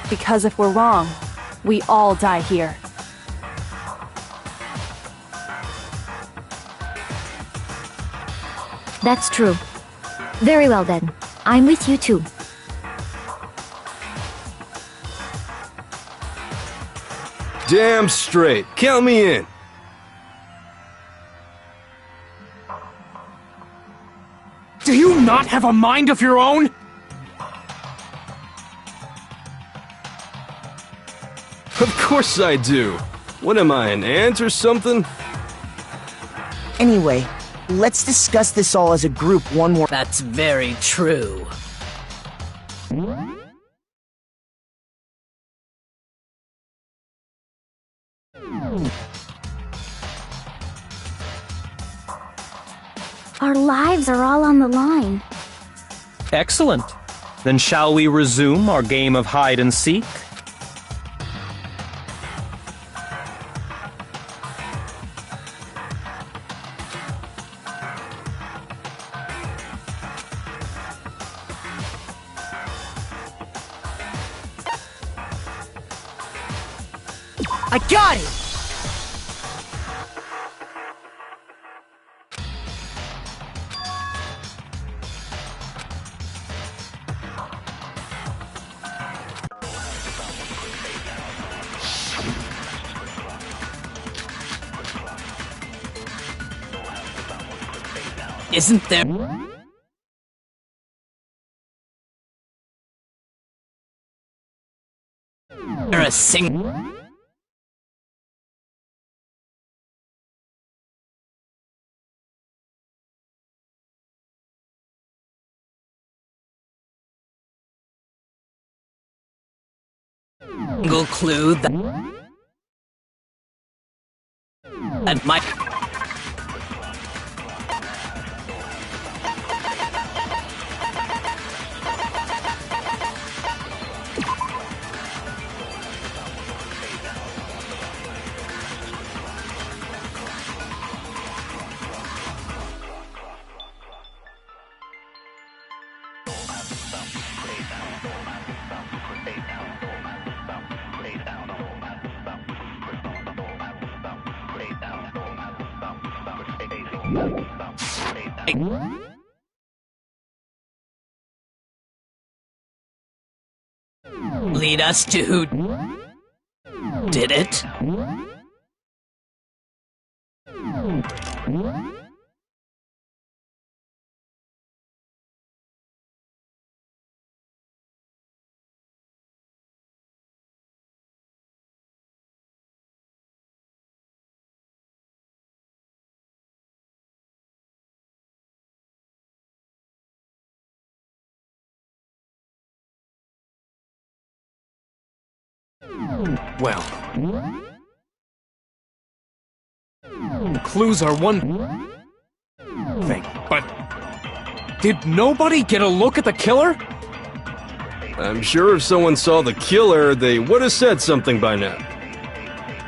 Because if we're wrong, we all die here. That's true. Very well then. I'm with you too. Damn straight. Count me in. Do you not have a mind of your own? Of course I do. What am I, an ant or something? Anyway, let's discuss this all as a group one more. That's very true. Our lives are all on the line. Excellent. Then shall we resume our game of hide and seek? I got it! Isn't there a single clue that might lead us to who did it? Well, clues are one thing, but did nobody get a look at the killer? I'm sure if someone saw the killer, they would have said something by now.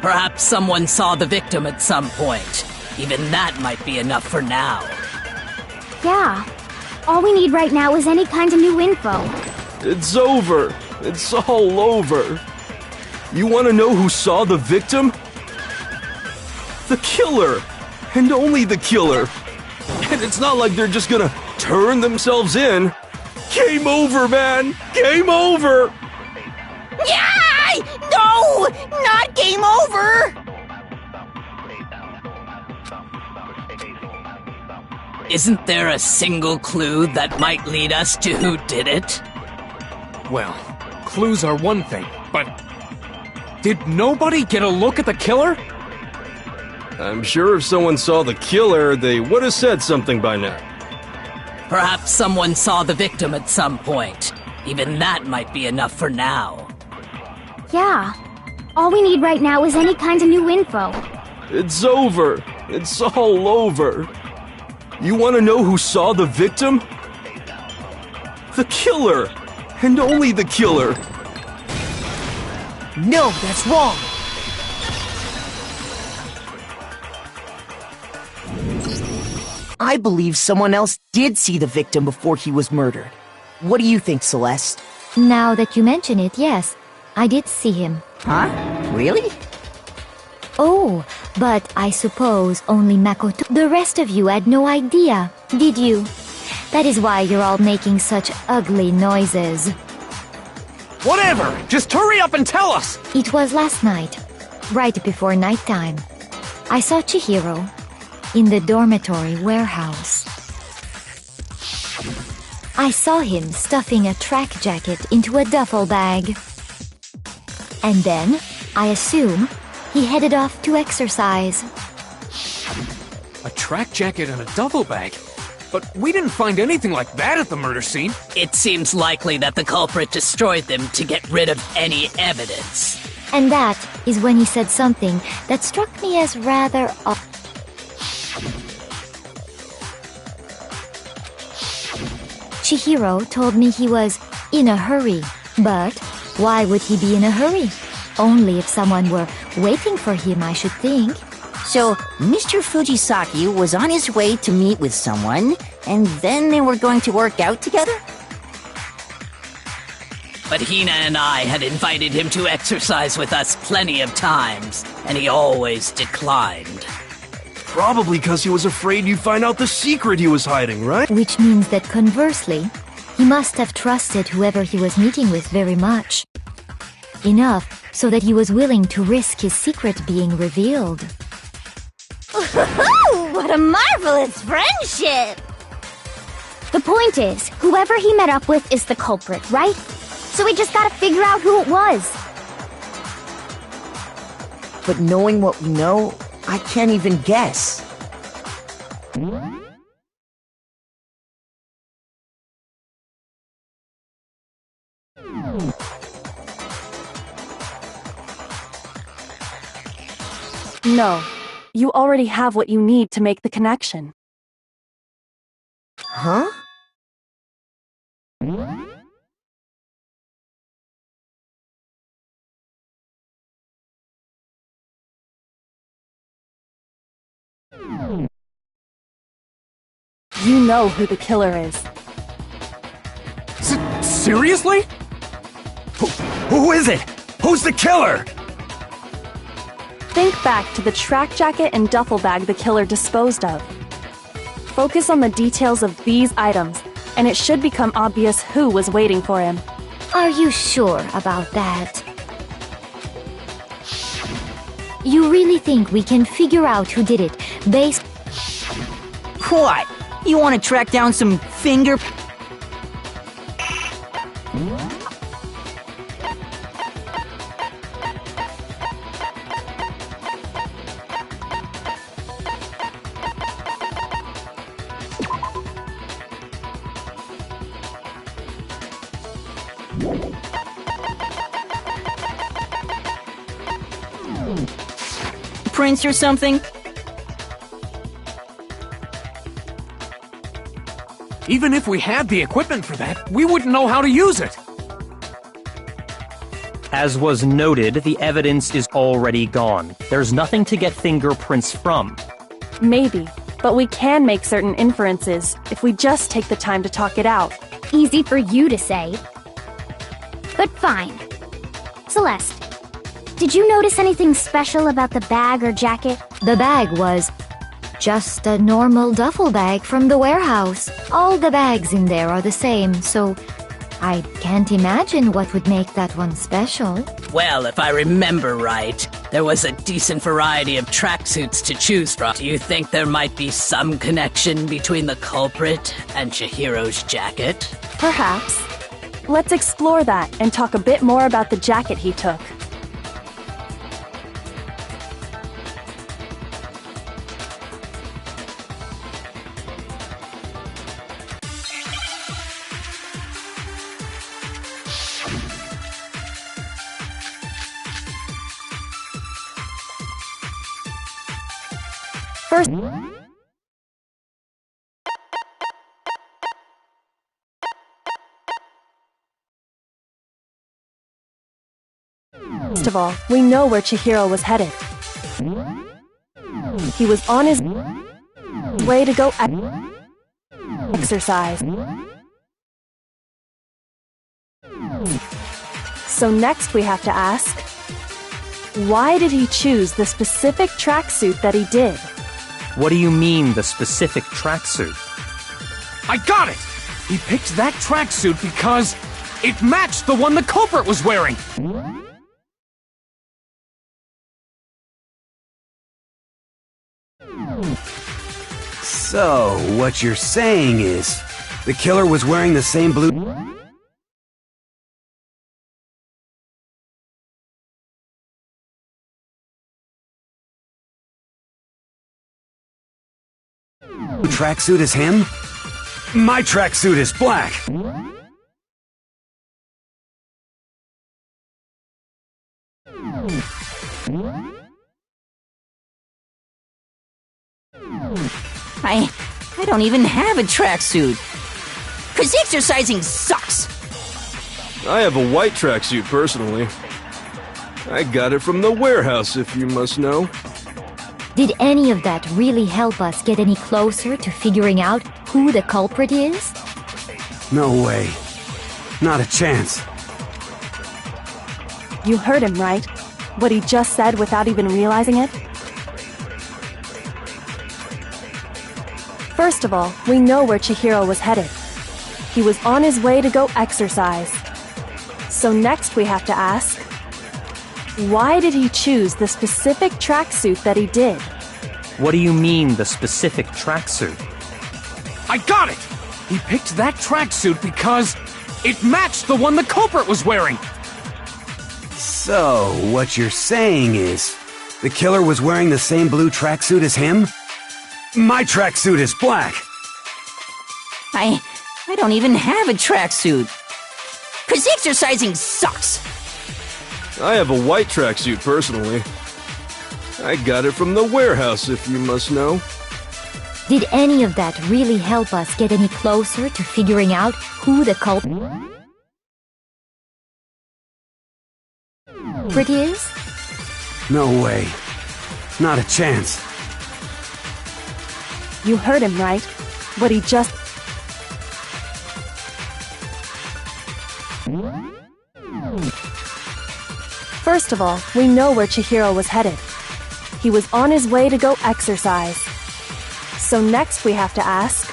Perhaps someone saw the victim at some point. Even that might be enough for now. Yeah. All we need right now is any kind of new info. It's over. It's all over. You want to know who saw the victim? The killer! And only the killer! And it's not like they're just gonna turn themselves in. Game over, man! Game over! Yay! No! Not game over! Isn't there a single clue that might lead us to who did it? Well, clues are one thing, but did nobody get a look at the killer? I'm sure if someone saw the killer, they would have said something by now. Perhaps someone saw the victim at some point. Even that might be enough for now. Yeah. All we need right now is any kind of new info. It's over. It's all over. You want to know who saw the victim? The killer! And only the killer! No, that's wrong! I believe someone else did see the victim before he was murdered. What do you think, Celeste? Now that you mention it, yes, I did see him. Huh? Really? Oh, but I suppose only Makoto. The rest of you had no idea, did you? That is why you're all making such ugly noises. Whatever! Just hurry up and tell us! It was last night, right before nighttime. I saw Chihiro in the dormitory warehouse. I saw him stuffing a track jacket into a duffel bag. And then, I assume, he headed off to exercise. A track jacket and a duffel bag? But we didn't find anything like that at the murder scene. It seems likely that the culprit destroyed them to get rid of any evidence. And that is when he said something that struck me as rather odd. Chihiro told me he was in a hurry. But why would he be in a hurry? Only if someone were waiting for him, I should think. So, Mr. Fujisaki was on his way to meet with someone, and then they were going to work out together? But Hina and I had invited him to exercise with us plenty of times, and he always declined. Probably because he was afraid you'd find out the secret he was hiding, right? Which means that conversely, he must have trusted whoever he was meeting with very much. Enough so that he was willing to risk his secret being revealed. What a marvelous friendship! The point is, whoever he met up with is the culprit, right? So we just gotta figure out who it was. But knowing what we know, I can't even guess. No. You already have what you need to make the connection. Huh? You know who the killer is. Seriously? Who is it? Who's the killer? Think back to the track jacket and duffel bag the killer disposed of. Focus on the details of these items, and it should become obvious who was waiting for him. Are you sure about that? You really think we can figure out who did it based... What? You want to track down some finger... prints or something? Even if we had the equipment for that, we wouldn't know how to use it. As was noted, the evidence is already gone. There's nothing to get fingerprints from. Maybe, but we can make certain inferences if we just take the time to talk it out. Easy for you to say. But fine. Celeste, did you notice anything special about the bag or jacket? The bag was just a normal duffel bag from the warehouse. All the bags in there are the same, so I can't imagine what would make that one special. Well, if I remember right, there was a decent variety of tracksuits to choose from. Do you think there might be some connection between the culprit and Chihiro's jacket? Perhaps. Let's explore that and talk a bit more about the jacket he took. First of all, we know where Chihiro was headed. He was on his way to go exercise. So next we have to ask, why did he choose the specific tracksuit that he did? What do you mean, the specific tracksuit? I got it! He picked that tracksuit because it matched the one the culprit was wearing! So, what you're saying is, the killer was wearing the same blue tracksuit as him? My tracksuit is black! I don't even have a tracksuit. 'Cause exercising sucks. I have a white tracksuit personally. I got it from the warehouse, if you must know. Did any of that really help us get any closer to figuring out who the culprit is? No way. Not a chance. You heard him, right? What he just said without even realizing it? First of all, we know where Chihiro was headed. He was on his way to go exercise. So next we have to ask, why did he choose the specific tracksuit that he did? What do you mean, the specific tracksuit? I got it! He picked that tracksuit because it matched the one the culprit was wearing! So, what you're saying is, the killer was wearing the same blue tracksuit as him? My tracksuit is black! I don't even have a tracksuit. 'Cause exercising sucks. I have a white tracksuit personally. I got it from the warehouse, if you must know. Did any of that really help us get any closer to figuring out who the culprit is? No way. Not a chance. You heard him, right? What he just... First of all, we know where Chihiro was headed. He was on his way to go exercise. So next we have to ask,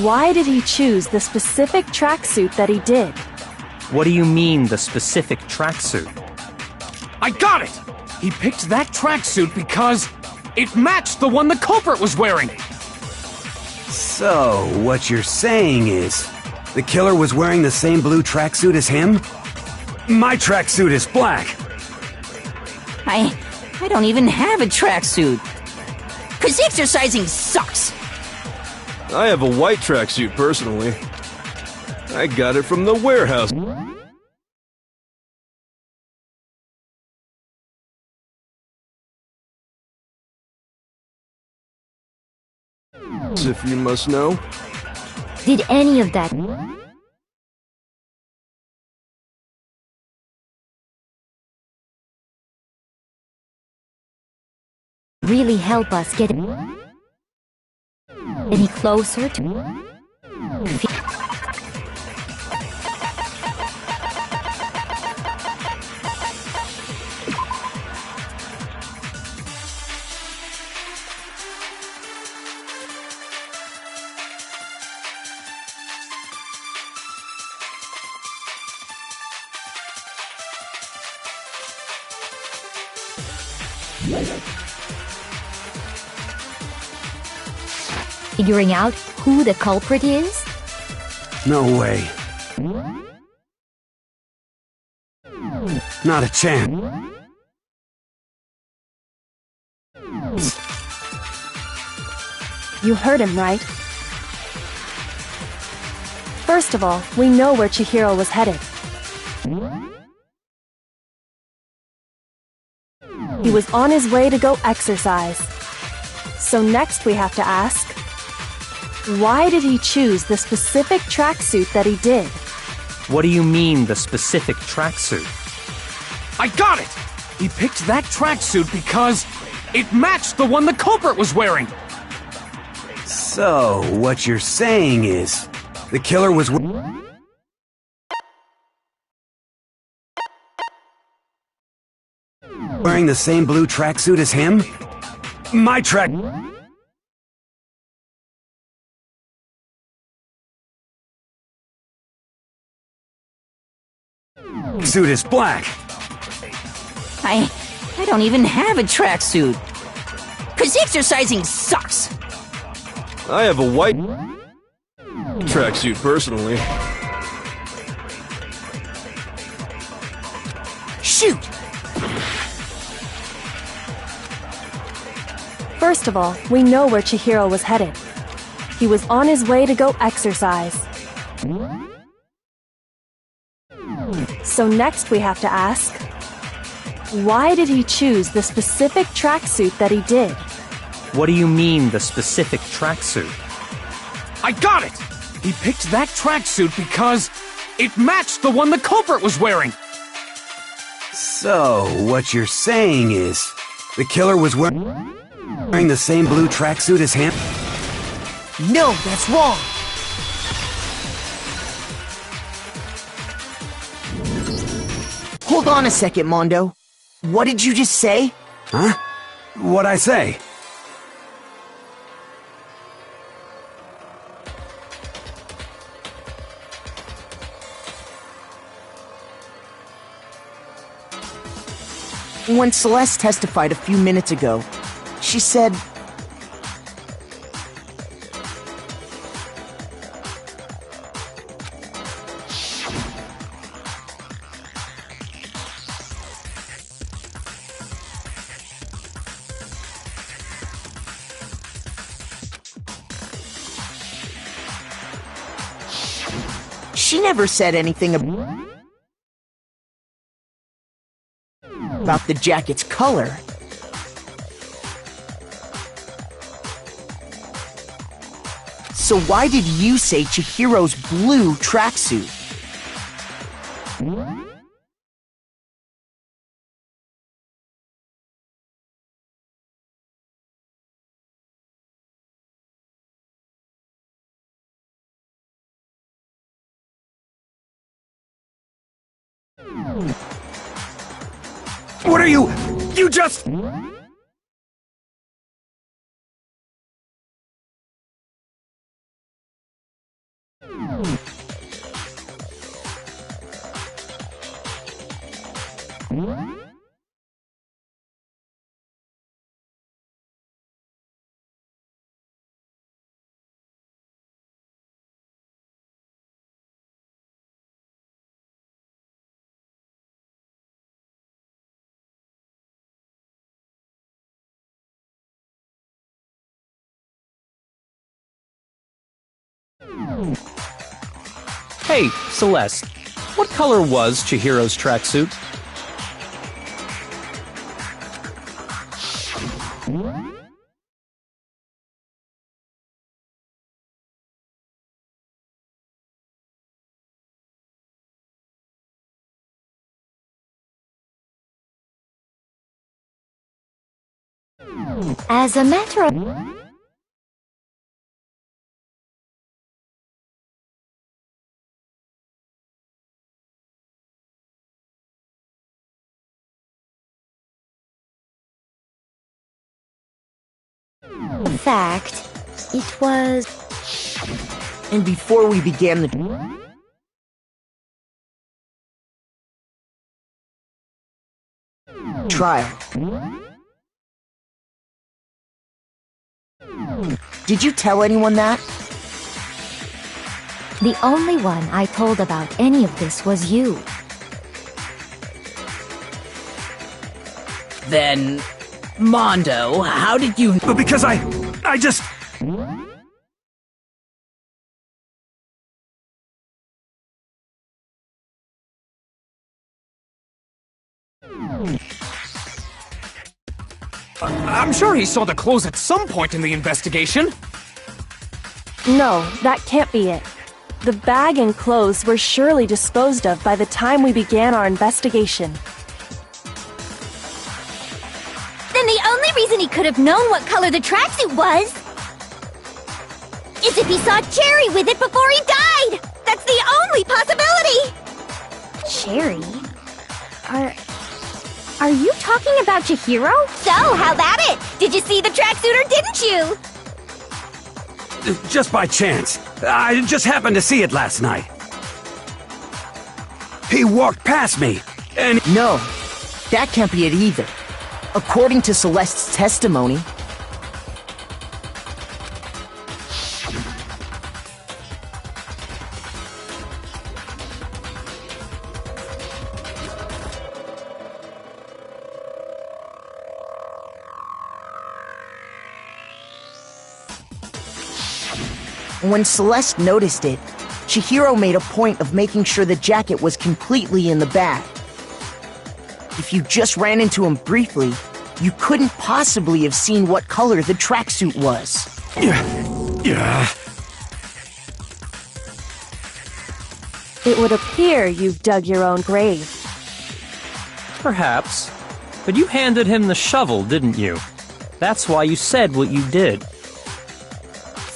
why did he choose the specific tracksuit that he did? What do you mean, the specific tracksuit? I got it! He picked that tracksuit because it matched the one the culprit was wearing! So, what you're saying is, the killer was wearing the same blue tracksuit as him? My tracksuit is black! I don't even have a tracksuit. 'Cause exercising sucks. I have a white tracksuit personally. I got it from the warehouse. If you must know. Did any of that really help us get any closer to... figuring out who the culprit is? No way. Not a chance. You heard him, right? First of all, we know where Chihiro was headed. He was on his way to go exercise. So next we have to ask, why did he choose the specific tracksuit that he did? What do you mean, the specific tracksuit? I got it! He picked that tracksuit because it matched the one the culprit was wearing! So, what you're saying is, the killer was wearing the same blue tracksuit as him? My track... suit is black. I don't even have a tracksuit. 'Cause exercising sucks. I have a white tracksuit personally. Shoot! First of all, we know where Chihiro was headed. He was on his way to go exercise. So next we have to ask, why did he choose the specific tracksuit that he did? What do you mean, the specific tracksuit? I got it! He picked that tracksuit because it matched the one the culprit was wearing! So, what you're saying is, the killer was wearing the same blue tracksuit as him? No, that's wrong! Hold on a second, Mondo. What did you just say? Huh? What'd I say? When Celeste testified a few minutes ago, she said... She never said anything about the jacket's color. So why did you say Chihiro's blue tracksuit? What are you... You just... Hey, Celeste, what color was Chihiro's tracksuit? As a matter of... fact, it was... And before we began the trial, did you tell anyone that? The only one I told about any of this was you. Then, Mondo, how did you... But because I just... I'm sure he saw the clothes at some point in the investigation. No, that can't be it. The bag and clothes were surely disposed of by the time we began our investigation. Then the only reason he could have known what color the tracksuit was is if he saw Cherry with it before he died! That's the only possibility! Cherry? Are you talking about Chihiro? So, how about it? Did you see the tracksuit or didn't you? Just by chance. I just happened to see it last night. He walked past me, and... No, that can't be it either. According to Celeste's testimony... When Celeste noticed it, Chihiro made a point of making sure the jacket was completely in the bag. If you just ran into him briefly, you couldn't possibly have seen what color the tracksuit was. Yeah. It would appear you've dug your own grave. Perhaps. But you handed him the shovel, didn't you? That's why you said what you did.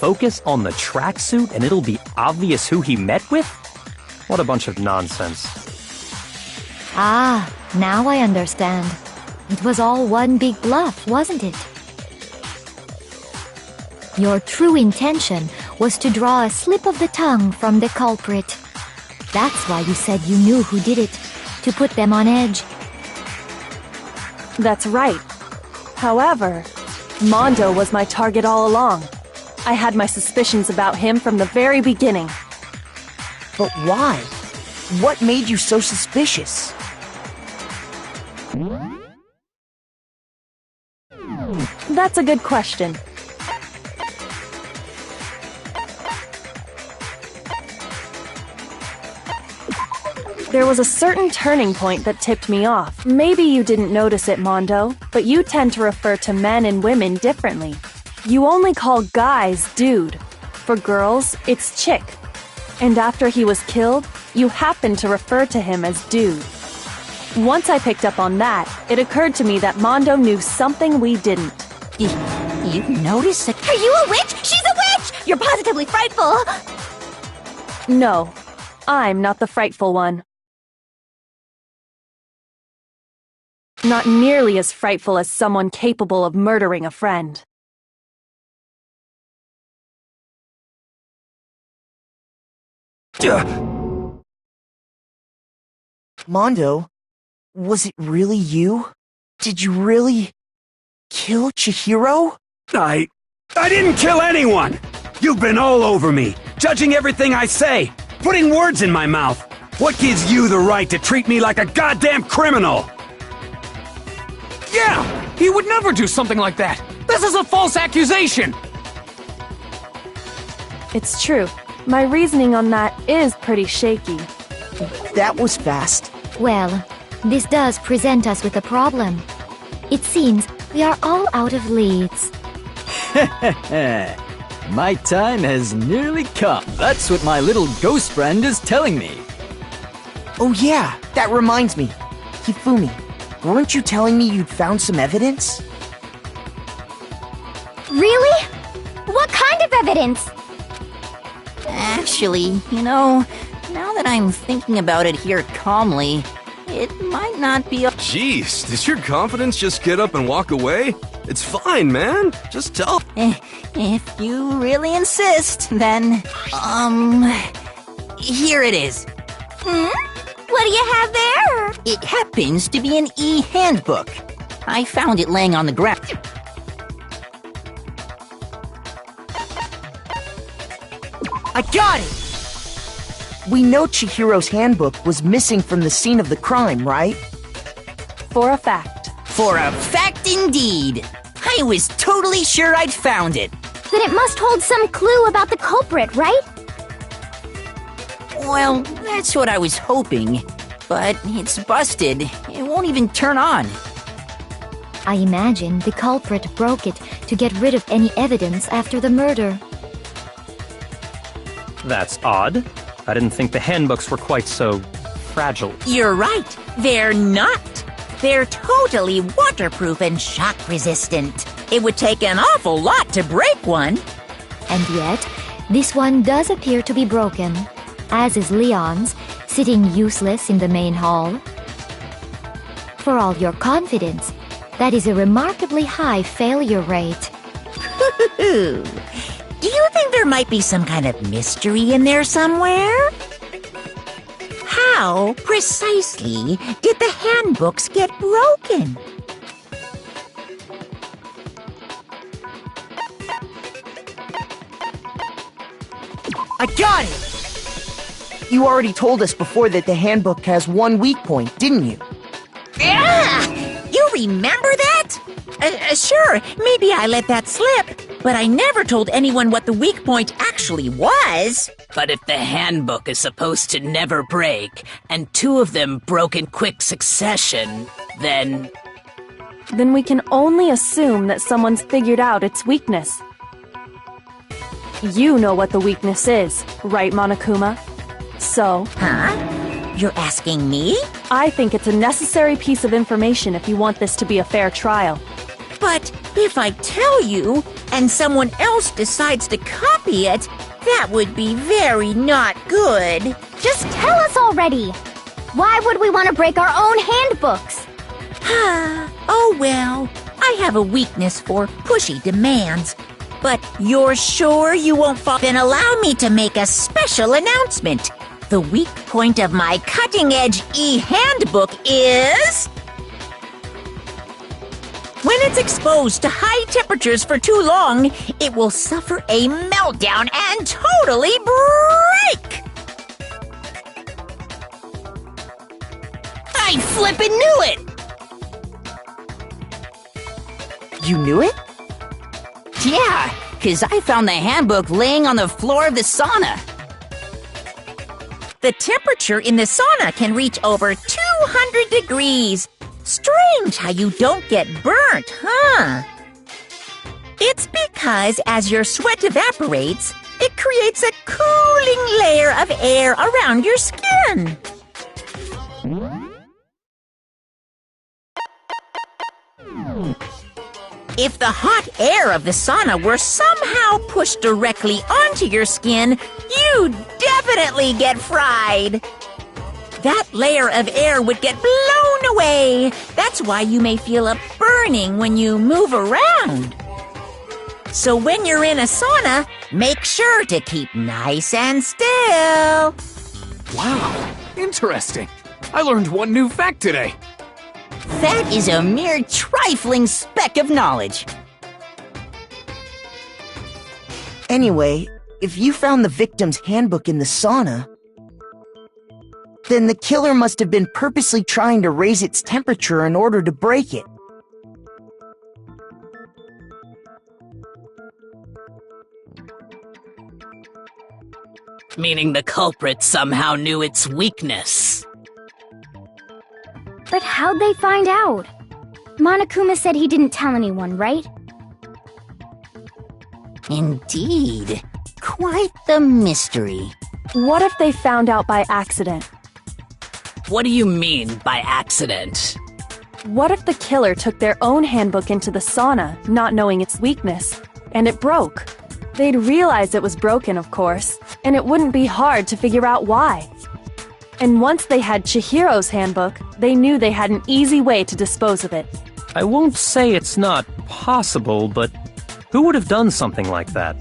Focus on the tracksuit and it'll be obvious who he met with? What a bunch of nonsense. Ah, now I understand. It was all one big bluff, wasn't it? Your true intention was to draw a slip of the tongue from the culprit. That's why you said you knew who did it, to put them on edge. That's right. However, Mondo was my target all along. I had my suspicions about him from the very beginning. But why? What made you so suspicious? That's a good question. There was a certain turning point that tipped me off. Maybe you didn't notice it, Mondo, but you tend to refer to men and women differently. You only call guys dude. For girls, it's chick. And after he was killed, you happened to refer to him as dude. Once I picked up on that, it occurred to me that Mondo knew something we didn't. You noticed that? Are you a witch? She's a witch! You're positively frightful! No, I'm not the frightful one. Not nearly as frightful as someone capable of murdering a friend. Mondo, was it really you? Did you really kill Chihiro? I didn't kill anyone! You've been all over me, judging everything I say, putting words in my mouth. What gives you the right to treat me like a goddamn criminal? Yeah! He would never do something like that! This is a false accusation! It's true. My reasoning on that is pretty shaky. That was fast. Well, this does present us with a problem. It seems we are all out of leads. My time has nearly come. That's what my little ghost friend is telling me. Oh yeah, that reminds me. Hifumi, weren't you telling me you'd found some evidence? Really? What kind of evidence? Actually, now that I'm thinking about it here calmly, it might not be a... Jeez, did your confidence just get up and walk away? It's fine, man. Just tell... If you really insist, then... Here it is. What do you have there? It happens to be an e-handbook. I found it laying on the ground. I got it! We know Chihiro's handbook was missing from the scene of the crime, right? For a fact. For a fact indeed. I was totally sure I'd found it. Then it must hold some clue about the culprit, right? Well, that's what I was hoping. But it's busted. It won't even turn on. I imagine the culprit broke it to get rid of any evidence after the murder. That's odd. I didn't think the handbooks were quite so fragile. You're right. They're not. They're totally waterproof and shock resistant. It would take an awful lot to break one. And yet, this one does appear to be broken, as is Leon's, sitting useless in the main hall. For all your confidence, that is a remarkably high failure rate. Do you think there might be some kind of mystery in there somewhere? How precisely did the handbooks get broken? I got it! You already told us before that the handbook has one weak point, didn't you? Yeah! You remember that? Sure, maybe I let that slip, but I never told anyone what the weak point actually was. But if the handbook is supposed to never break, and two of them broke in quick succession, then Then we can only assume that someone's figured out its weakness. You know what the weakness is, right, Monokuma? So... Huh? You're asking me? I think it's a necessary piece of information if you want this to be a fair trial. But if I tell you, and someone else decides to copy it, that would be very not good. Just tell us already! Why would we want to break our own handbooks? Oh well, I have a weakness for pushy demands. But you're sure you won't fall? Then allow me to make a special announcement. The weak point of my cutting-edge e-handbook is... when it's exposed to high temperatures for too long, it will suffer a meltdown and totally break! I flippin' knew it! You knew it? Yeah, 'cause I found the handbook laying on the floor of the sauna. The temperature in the sauna can reach over 200 degrees. Strange how you don't get burnt, huh? It's because as your sweat evaporates, it creates a cooling layer of air around your skin. If the hot air of the sauna were somehow pushed directly onto your skin, you'd definitely get fried. That layer of air would get blown away. That's why you may feel a burning when you move around. So when you're in a sauna, make sure to keep nice and still. Wow, interesting. I learned one new fact today. That is a mere trifling speck of knowledge. Anyway, if you found the victim's handbook in the sauna, then the killer must have been purposely trying to raise its temperature in order to break it. Meaning the culprit somehow knew its weakness. But how'd they find out? Monokuma said he didn't tell anyone, right? Indeed. Quite the mystery. What if they found out by accident? What do you mean by accident? What if the killer took their own handbook into the sauna, not knowing its weakness, and it broke? They'd realize it was broken, of course, and it wouldn't be hard to figure out why. And once they had Chihiro's handbook, they knew they had an easy way to dispose of it. I won't say it's not possible, but who would have done something like that?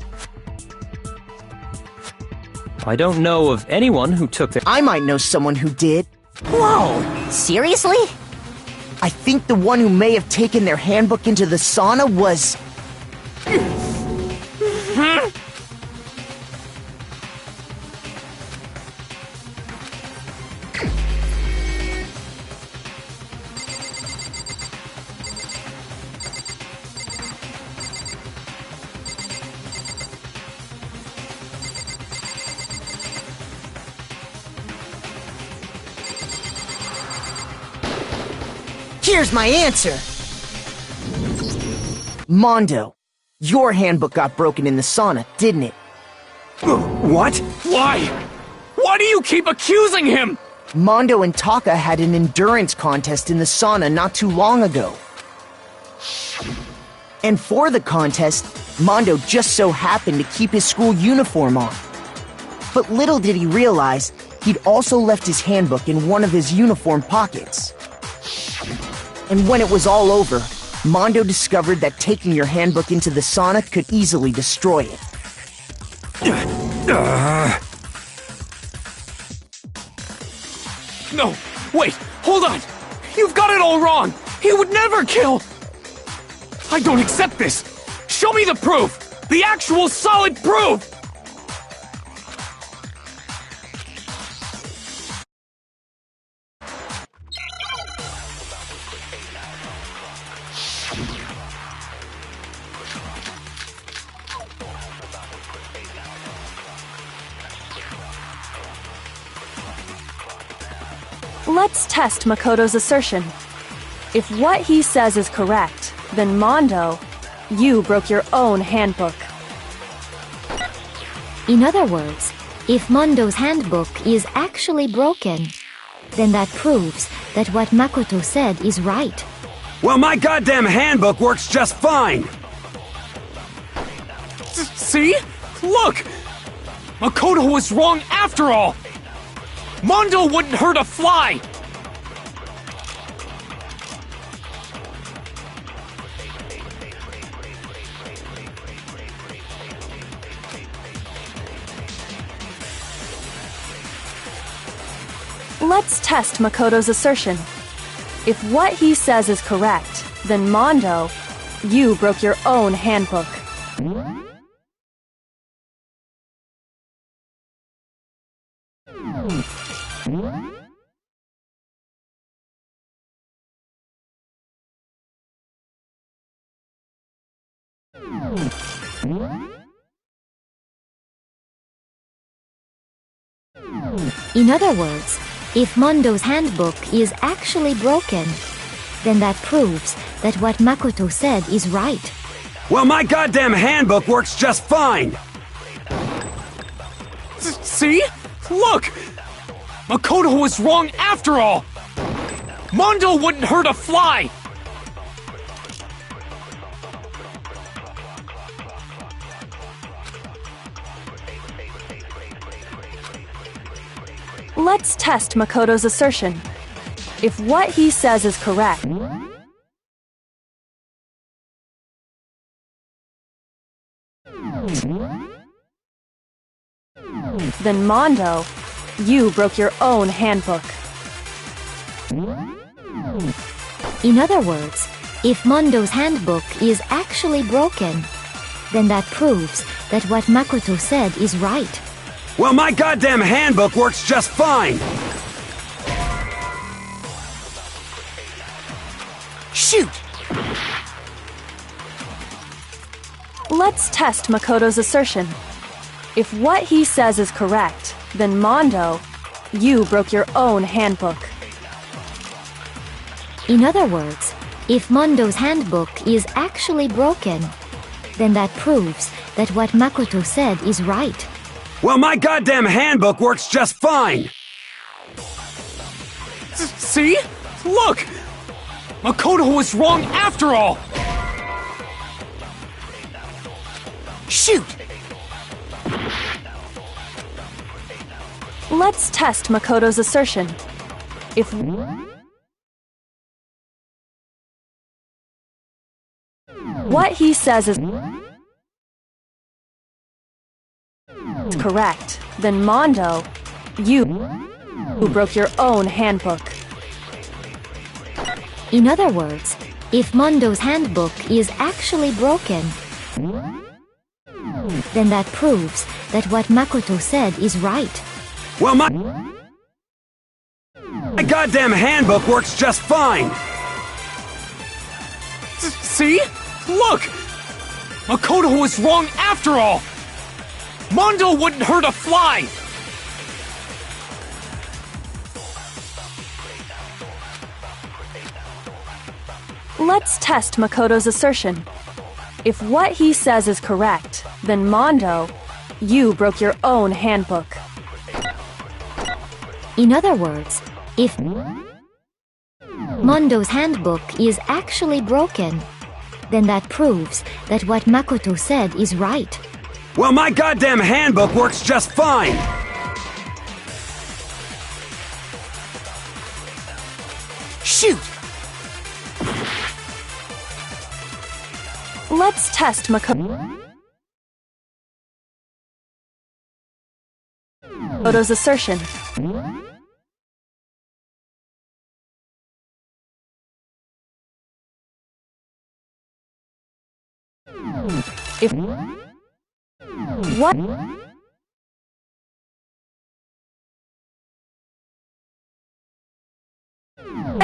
I don't know of anyone who took their... I might know someone who did. Whoa! Seriously? I think the one who may have taken their handbook into the sauna was... Here's my answer! Mondo, your handbook got broken in the sauna, didn't it? What? Why? Why do you keep accusing him? Mondo and Taka had an endurance contest in the sauna not too long ago. And for the contest, Mondo just so happened to keep his school uniform on. But little did he realize, he'd also left his handbook in one of his uniform pockets. And when it was all over, Mondo discovered that taking your handbook into the sauna could easily destroy it. No, wait, hold on! You've got it all wrong! He would never kill! I don't accept this! Show me the proof! The actual solid proof! Let's test Makoto's assertion. If what he says is correct, then Mondo, you broke your own handbook. In other words, if Mondo's handbook is actually broken, then that proves that what Makoto said is right. Well, my goddamn handbook works just fine! See? Look! Makoto was wrong after all! Mondo wouldn't hurt a fly! Let's test Makoto's assertion. If what he says is correct, then Mondo, you broke your own handbook. In other words, if Mondo's handbook is actually broken, then that proves that what Makoto said is right. Well, my goddamn handbook works just fine! See? Look! Makoto was wrong after all! Mondo wouldn't hurt a fly! Let's test Makoto's assertion. If what he says is correct, then Mondo, you broke your own handbook. In other words, if Mondo's handbook is actually broken, then that proves that what Makoto said is right. Well, my goddamn handbook works just fine! Shoot! Let's test Makoto's assertion. If what he says is correct, then Mondo, you broke your own handbook. In other words, if Mondo's handbook is actually broken, then that proves that what Makoto said is right. Well, my goddamn handbook works just fine! See? Look! Makoto was wrong after all! Shoot! Let's test Makoto's assertion. If what he says is correct, then Mondo, you broke your own handbook. In other words, if Mondo's handbook is actually broken, then that proves that what Makoto said is right. Well, my goddamn handbook works just fine! See? Look! Makoto was wrong after all! Mondo wouldn't hurt a fly! Let's test Makoto's assertion. If what he says is correct, then Mondo, you broke your own handbook. In other words, if Mondo's handbook is actually broken, then that proves that what Makoto said is right. Well, my goddamn handbook works just fine! Shoot! Let's test Makoto's assertion. If what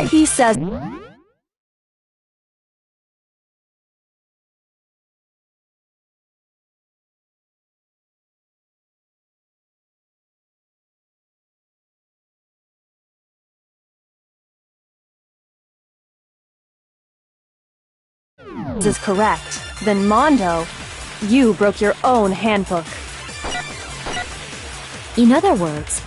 he says is correct, then Mondo, you broke your own handbook. In other words,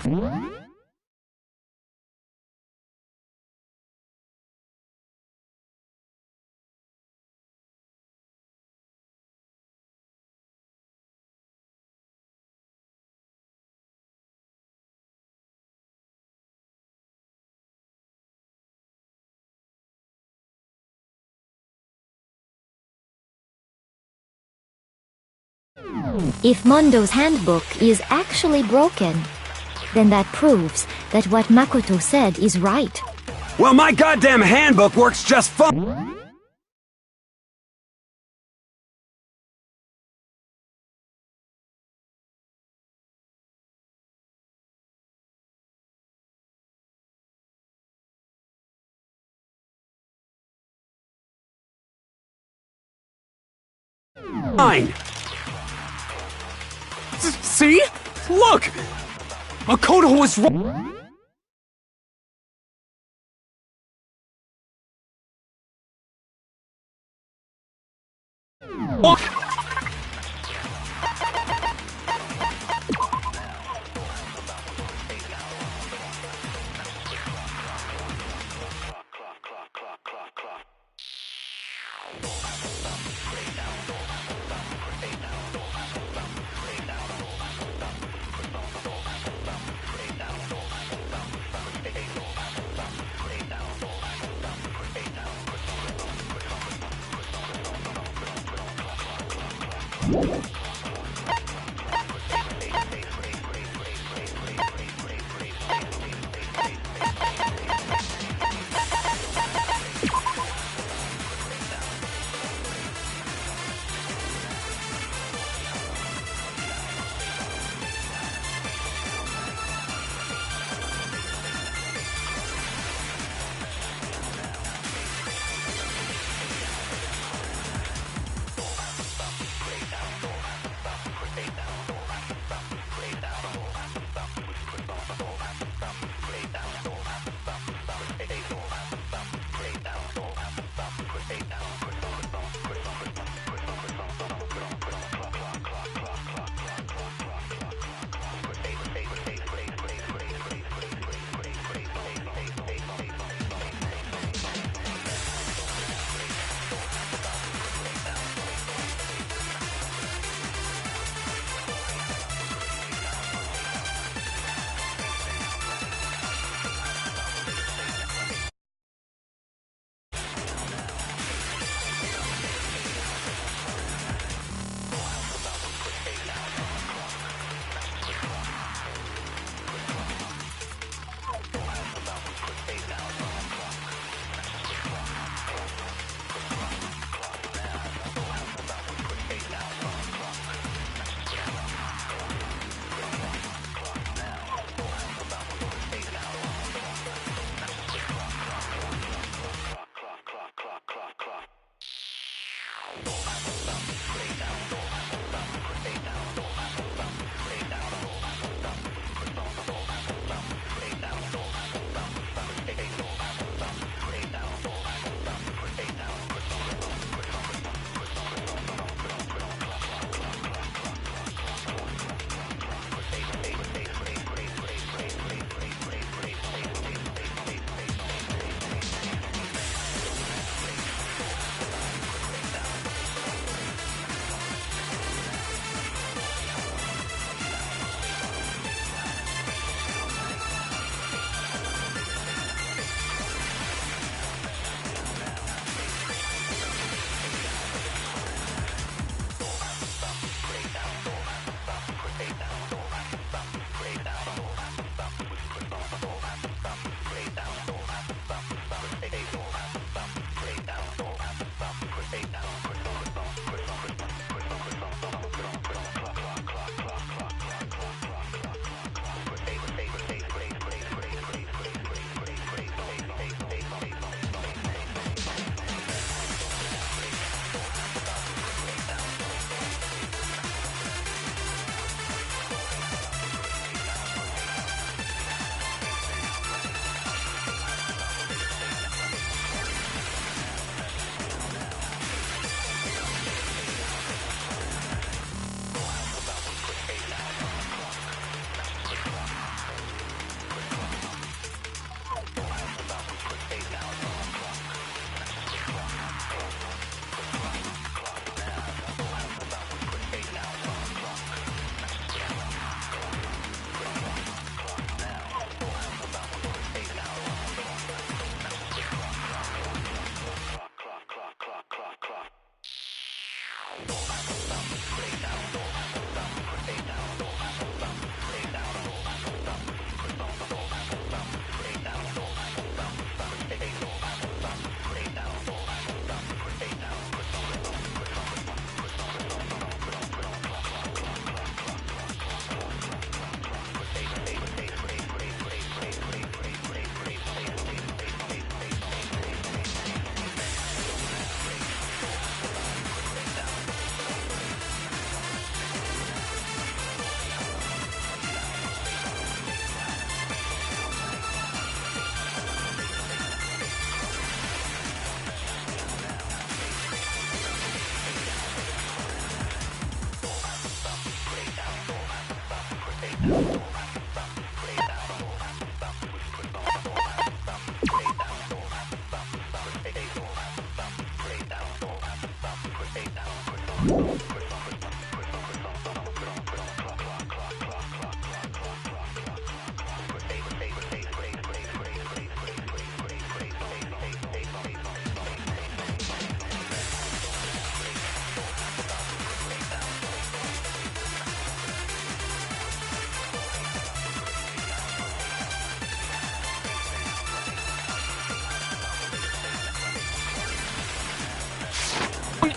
if Mondo's handbook is actually broken, then that proves that what Makoto said is right. Well, my goddamn handbook works just fine. Fine. See? Look! Makoto was wrong. Look!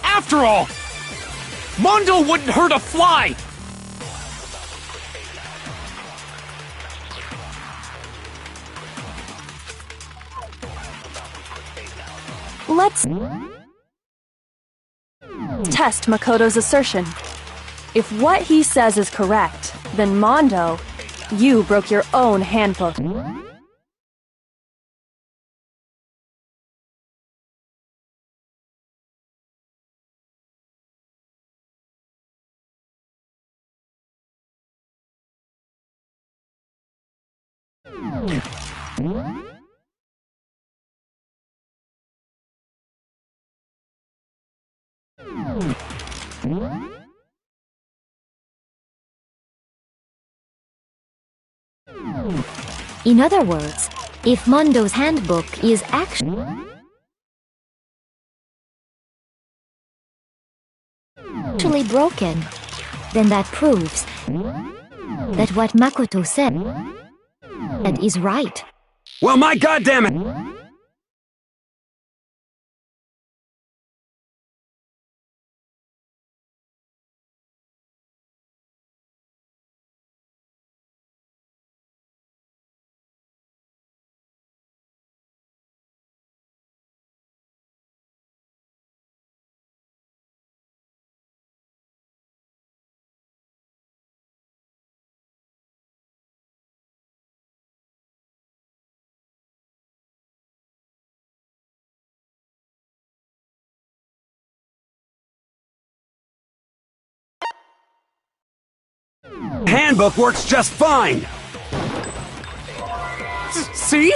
After all, Mondo wouldn't hurt a fly! Let's test Makoto's assertion. If what he says is correct, then Mondo, you broke your own handbook. In other words, if Mondo's handbook is actually broken, then that proves that what Makoto said is right. Well, my goddamn it! Handbook works just fine! See?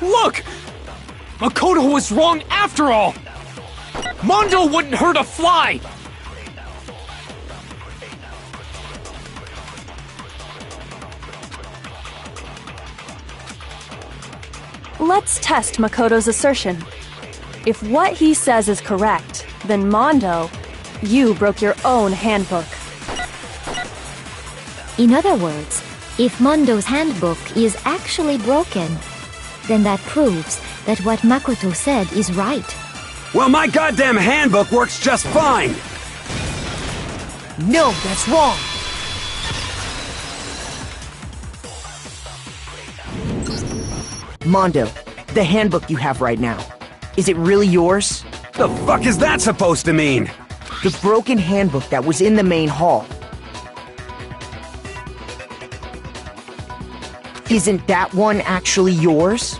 Look! Makoto was wrong after all! Mondo wouldn't hurt a fly! Let's test Makoto's assertion. If what he says is correct, then Mondo, you broke your own handbook. In other words, if Mondo's handbook is actually broken, then that proves that what Makoto said is right. Well, my goddamn handbook works just fine! No, that's wrong! Mondo, the handbook you have right now, is it really yours? The fuck is that supposed to mean? The broken handbook that was in the main hall. Isn't that one actually yours?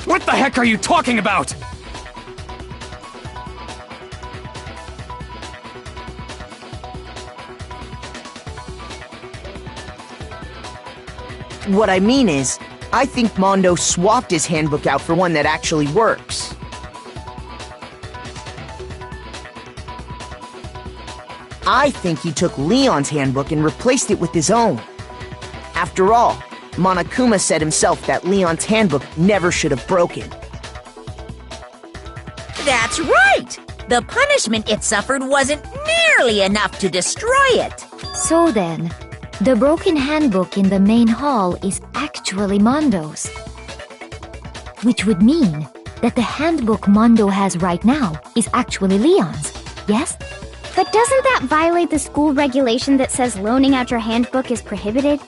What the heck are you talking about? What I mean is, I think Mondo swapped his handbook out for one that actually works. I think he took Leon's handbook and replaced it with his own. After all, Monokuma said himself that Leon's handbook never should have broken. That's right! The punishment it suffered wasn't nearly enough to destroy it. So then, The broken handbook in the main hall is actually Mondo's. Which would mean that the handbook Mondo has right now is actually Leon's, yes? But doesn't that violate the school regulation that says loaning out your handbook is prohibited?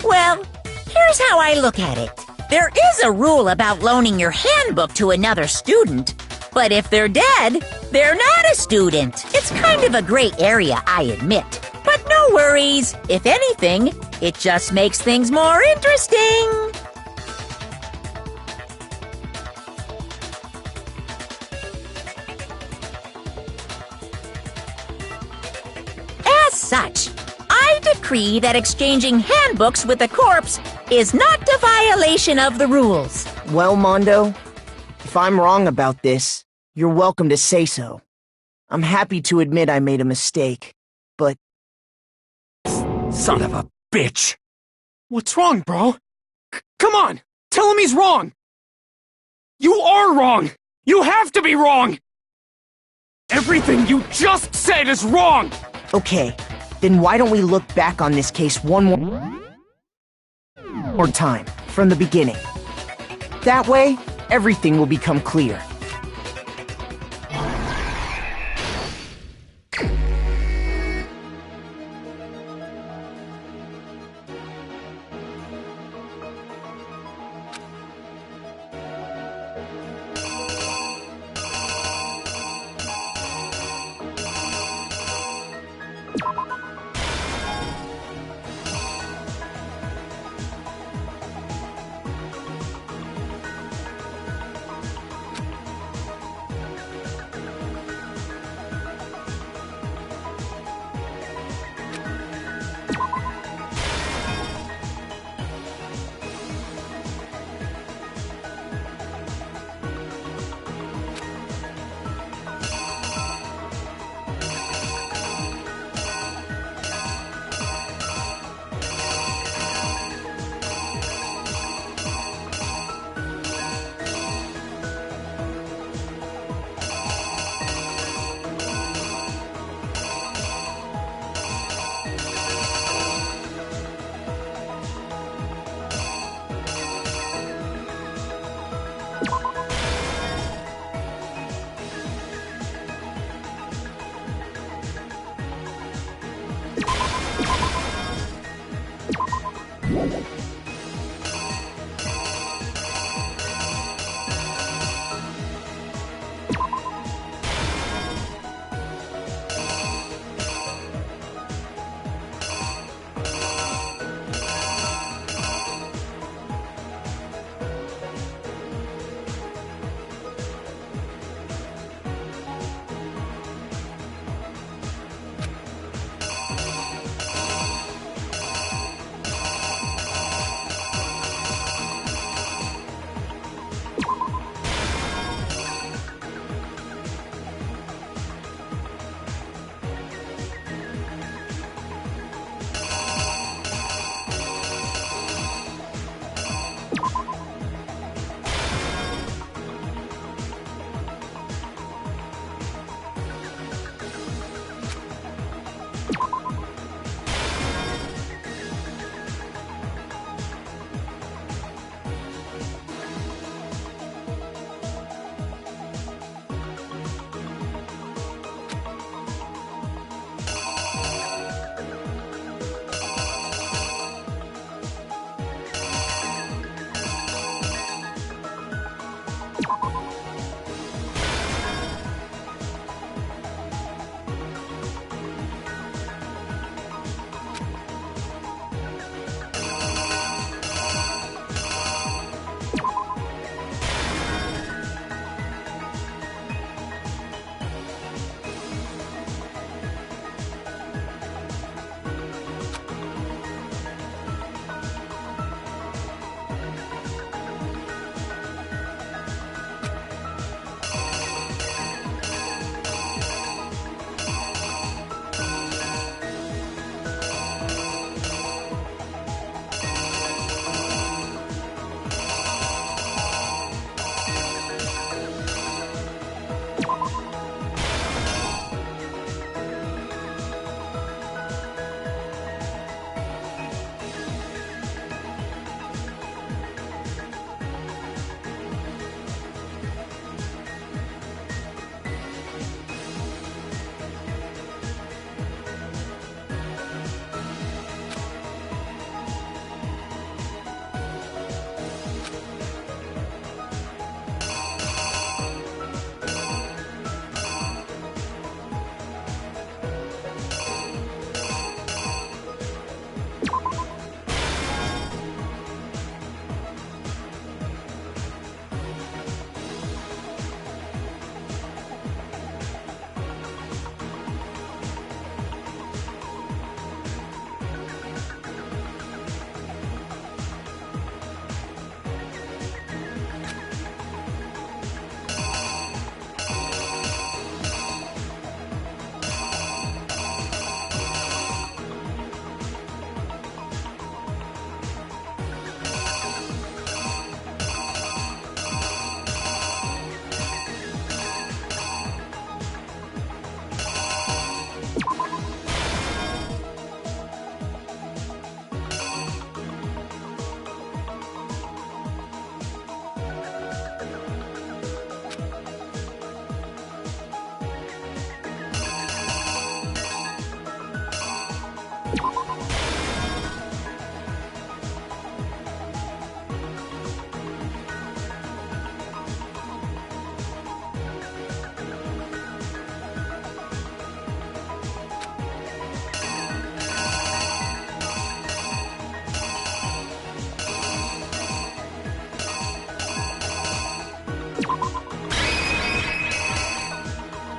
Well, here's how I look at it. There is a rule about loaning your handbook to another student, but if they're dead, they're not a student. It's kind of a gray area, I admit. But no worries. If anything, it just makes things more interesting. As such, I decree that exchanging handbooks with a corpse is not a violation of the rules. Well, Mondo, if I'm wrong about this, you're welcome to say so. I'm happy to admit I made a mistake, but... Son of a bitch! What's wrong, bro? Come on! Tell him he's wrong! You are wrong! You have to be wrong! Everything you just said is wrong! Okay, then why don't we look back on this case one more time, from the beginning. That way, everything will become clear.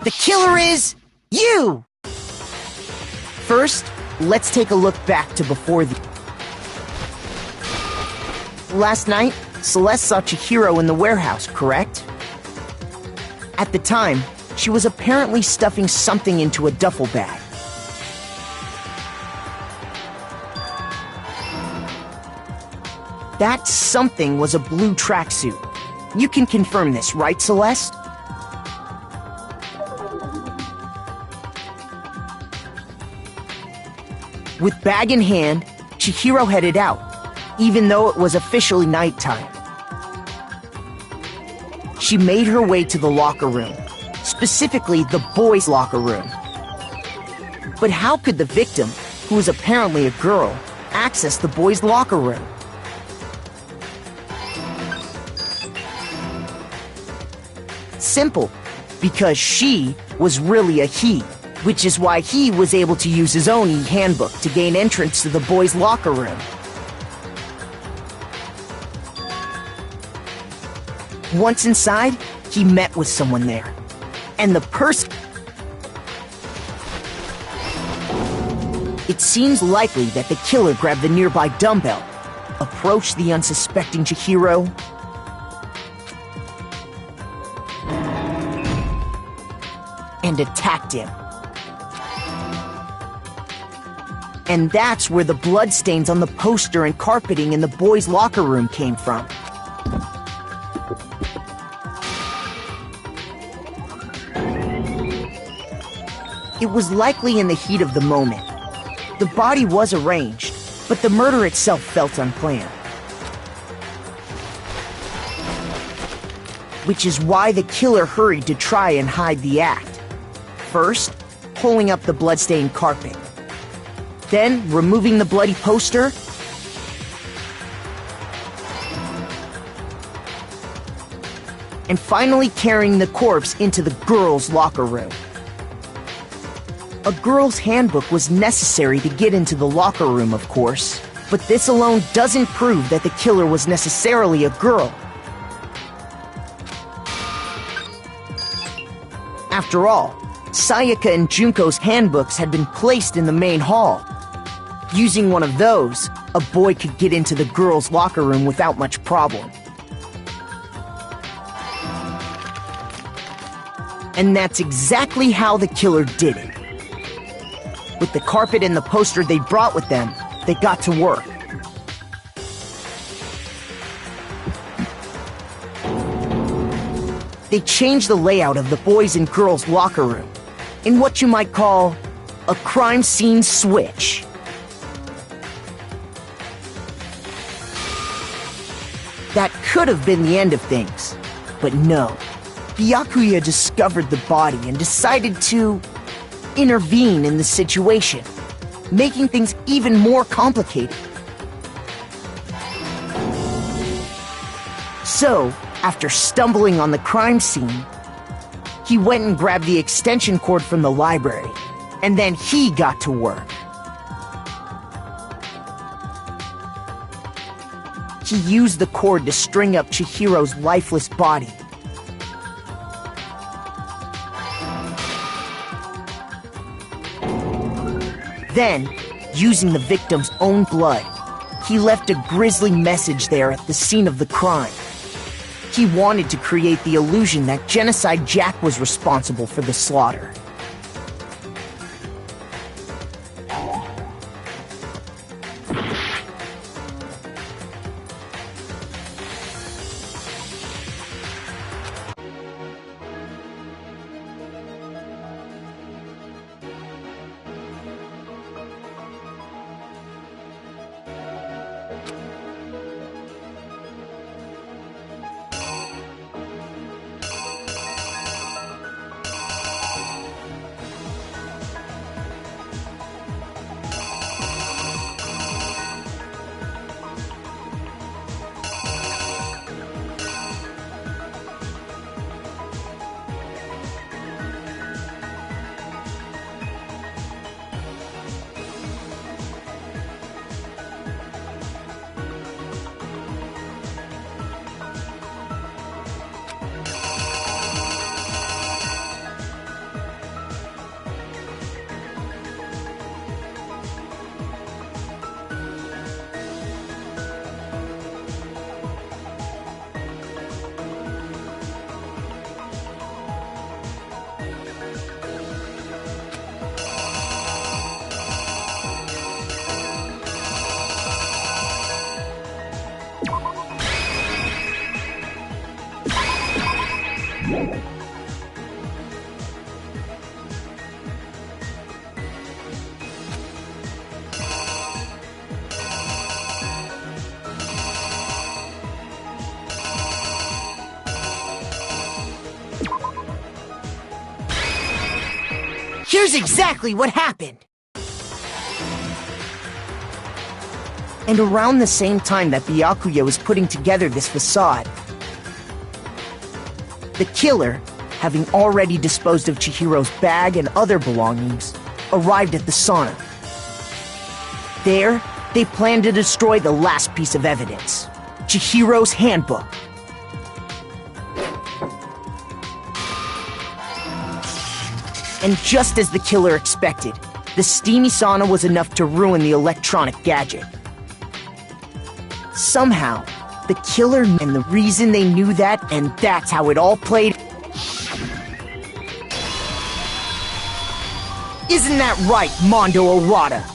The killer is you! First, let's take a look back to before the... Last night, Celeste saw Chihiro in the warehouse, correct? At the time, she was apparently stuffing something into a duffel bag. That something was a blue tracksuit. You can confirm this, right, Celeste? With bag in hand, Chihiro headed out, even though it was officially nighttime. She made her way to the locker room, specifically the boys' locker room. But how could the victim, who was apparently a girl, access the boys' locker room? Simple, because she was really a he, which is why he was able to use his own e-handbook to gain entrance to the boys' locker room. Once inside, he met with someone there, and the person... It seems likely that the killer grabbed the nearby dumbbell, approached the unsuspecting Chihiro, and attacked him. And that's where the bloodstains on the poster and carpeting in the boys' locker room came from. It was likely in the heat of the moment. The body was arranged, but the murder itself felt unplanned. Which is why the killer hurried to try and hide the act. First, pulling up the bloodstained carpet. Then, removing the bloody poster. And finally carrying the corpse into the girls' locker room. A girl's handbook was necessary to get into the locker room, of course, but this alone doesn't prove that the killer was necessarily a girl. After all, Sayaka and Junko's handbooks had been placed in the main hall. Using one of those, a boy could get into the girls' locker room without much problem. And that's exactly how the killer did it. With the carpet and the poster they brought with them, they got to work. They changed the layout of the boys' and girls' locker room in what you might call a crime scene switch. That could have been the end of things, but no. Byakuya discovered the body and decided to intervene in the situation, making things even more complicated. So, after stumbling on the crime scene, he went and grabbed the extension cord from the library, and then he got to work. He used the cord to string up Chihiro's lifeless body. Then, using the victim's own blood, he left a grisly message there at the scene of the crime. He wanted to create the illusion that Genocide Jack was responsible for the slaughter. Here's exactly what happened. And around the same time that Byakuya was putting together this facade, the killer, having already disposed of Chihiro's bag and other belongings, arrived at the sauna. There, they planned to destroy the last piece of evidence, Chihiro's handbook. And just as the killer expected, the steamy sauna was enough to ruin the electronic gadget. Somehow, the killer and the reason they knew that, and that's how it all played. Isn't that right, Mondo Arata?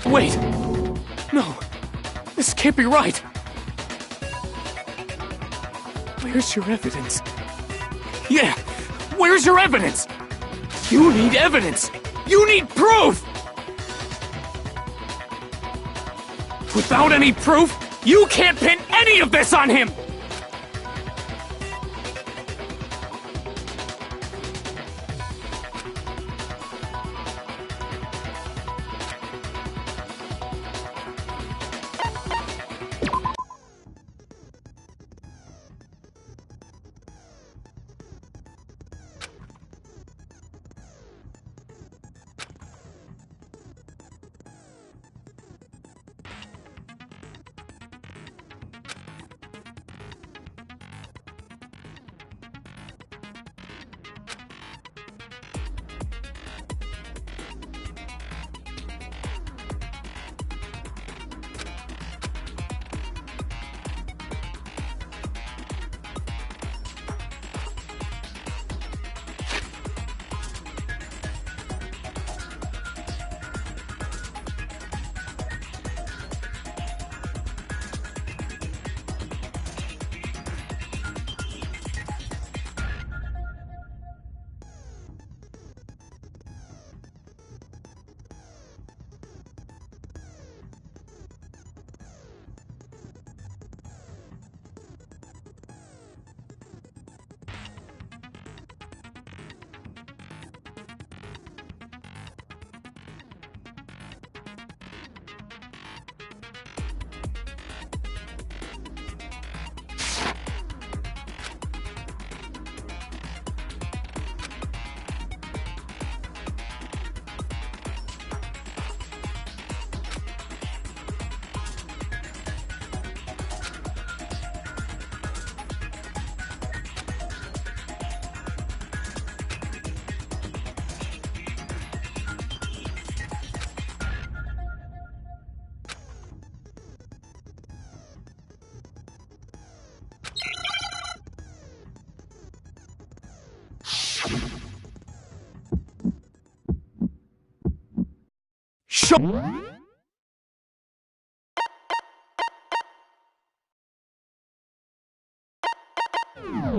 Wait! No! This can't be right! Where's your evidence? Yeah! Where's your evidence? You need evidence! You need proof! Without any proof, you can't pin any of this on him!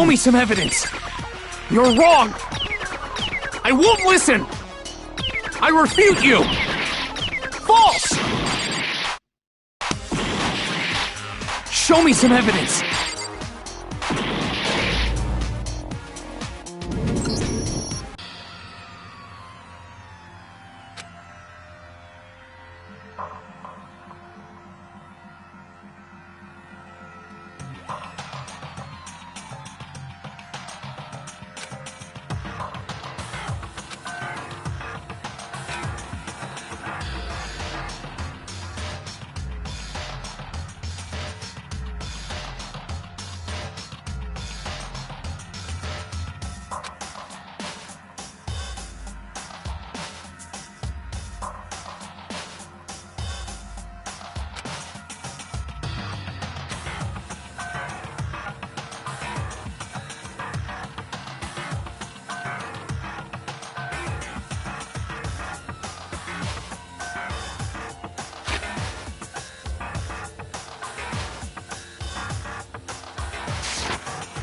Show me some evidence! You're wrong! I won't listen! I refute you! False! Show me some evidence!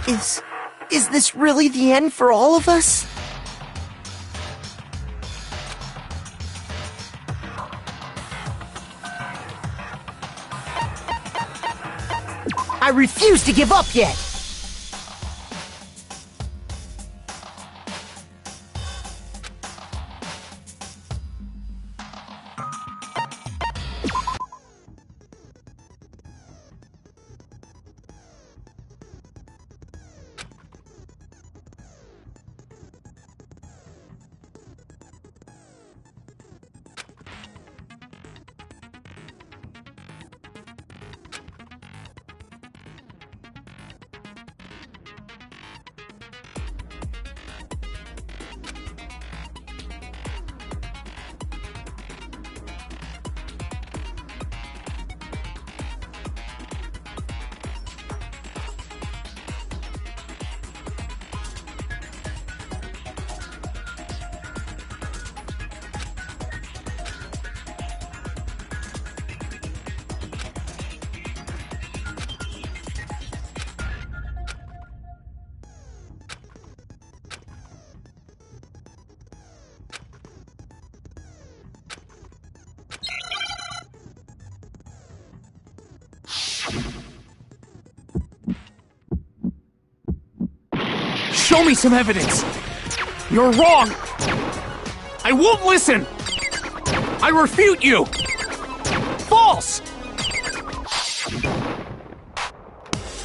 Is this really the end for all of us? I refuse to give up yet! Show me some evidence! You're wrong! I won't listen! I refute you! False!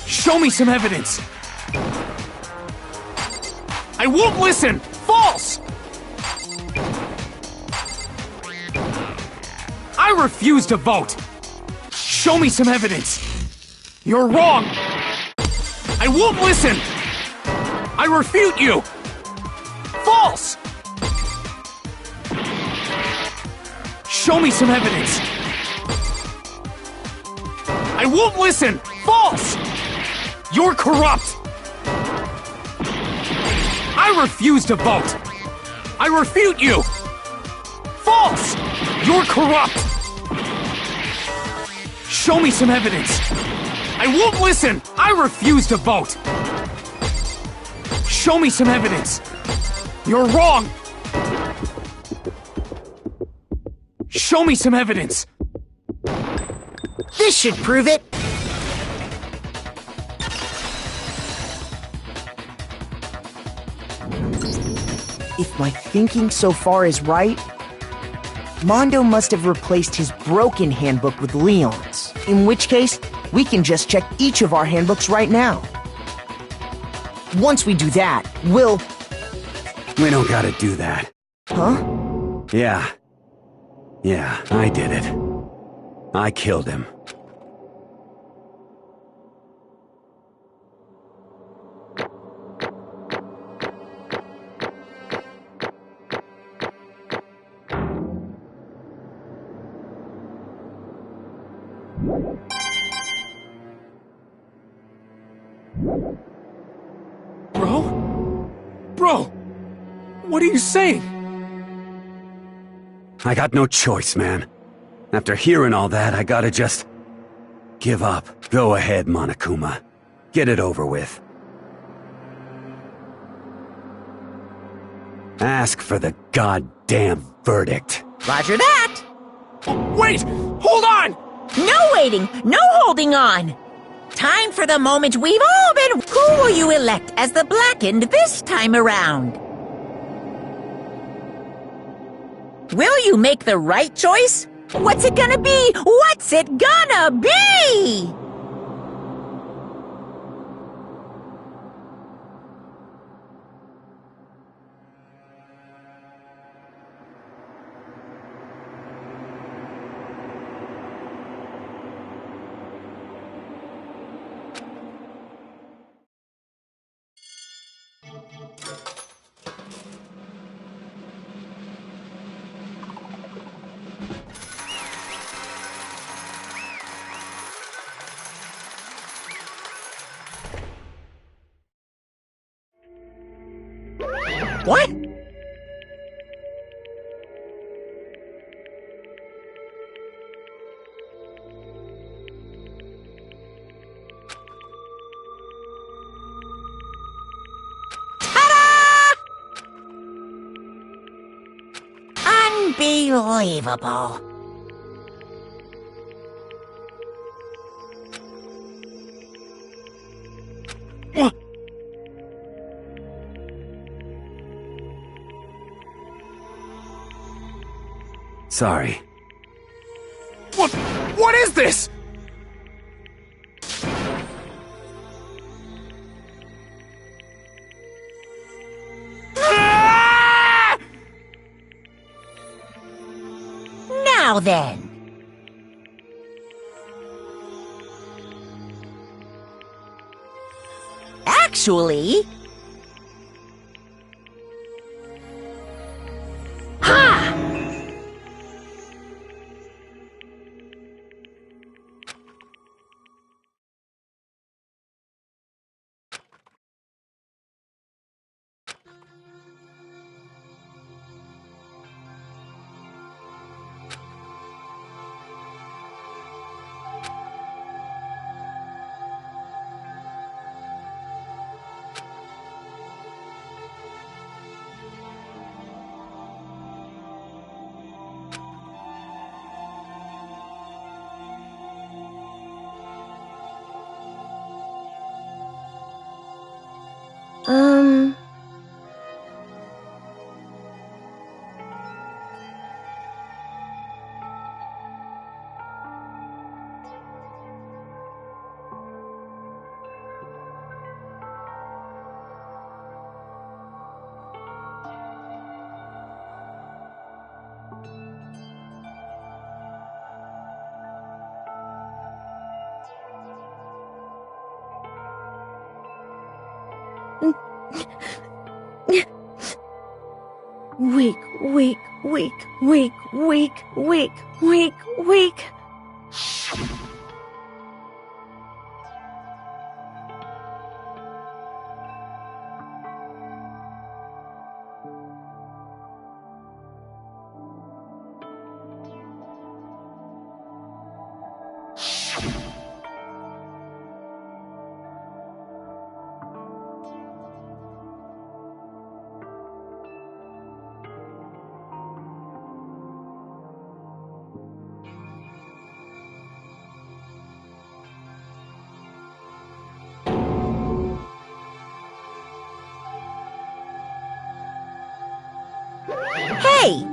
Show me some evidence! I won't listen! False! I refuse to vote! Show me some evidence! You're wrong! I won't listen! I refute you! False! Show me some evidence! I won't listen! False! You're corrupt! I refuse to vote! I refute you! False! You're corrupt! Show me some evidence! I won't listen! I refuse to vote! Show me some evidence! You're wrong! Show me some evidence! This should prove it! If my thinking so far is right, Mondo must have replaced his broken handbook with Leon's. In which case, we can just check each of our handbooks right now. Once we do that, we'll... We don't gotta do that. Huh? Yeah, I did it. I killed him. Bro, what are you saying? I got no choice, man. After hearing all that, I gotta just... give up. Go ahead, Monokuma. Get it over with. Ask for the goddamn verdict. Roger that! Wait! Hold on! No waiting! No holding on! Time for the moment we've all been... Who will you elect as the Blackened this time around? Will you make the right choice? What's it gonna be? What's it gonna be? What? Unbelievable. Sorry. What is this? Ah! Now then. Actually... Ha! Weak, weak, weak, weak, weak, weak, weak, weak. Hey,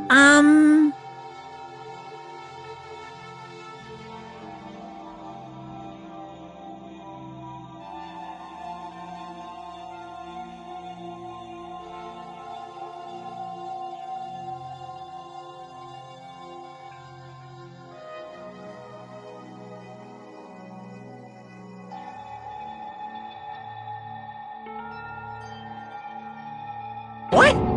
What?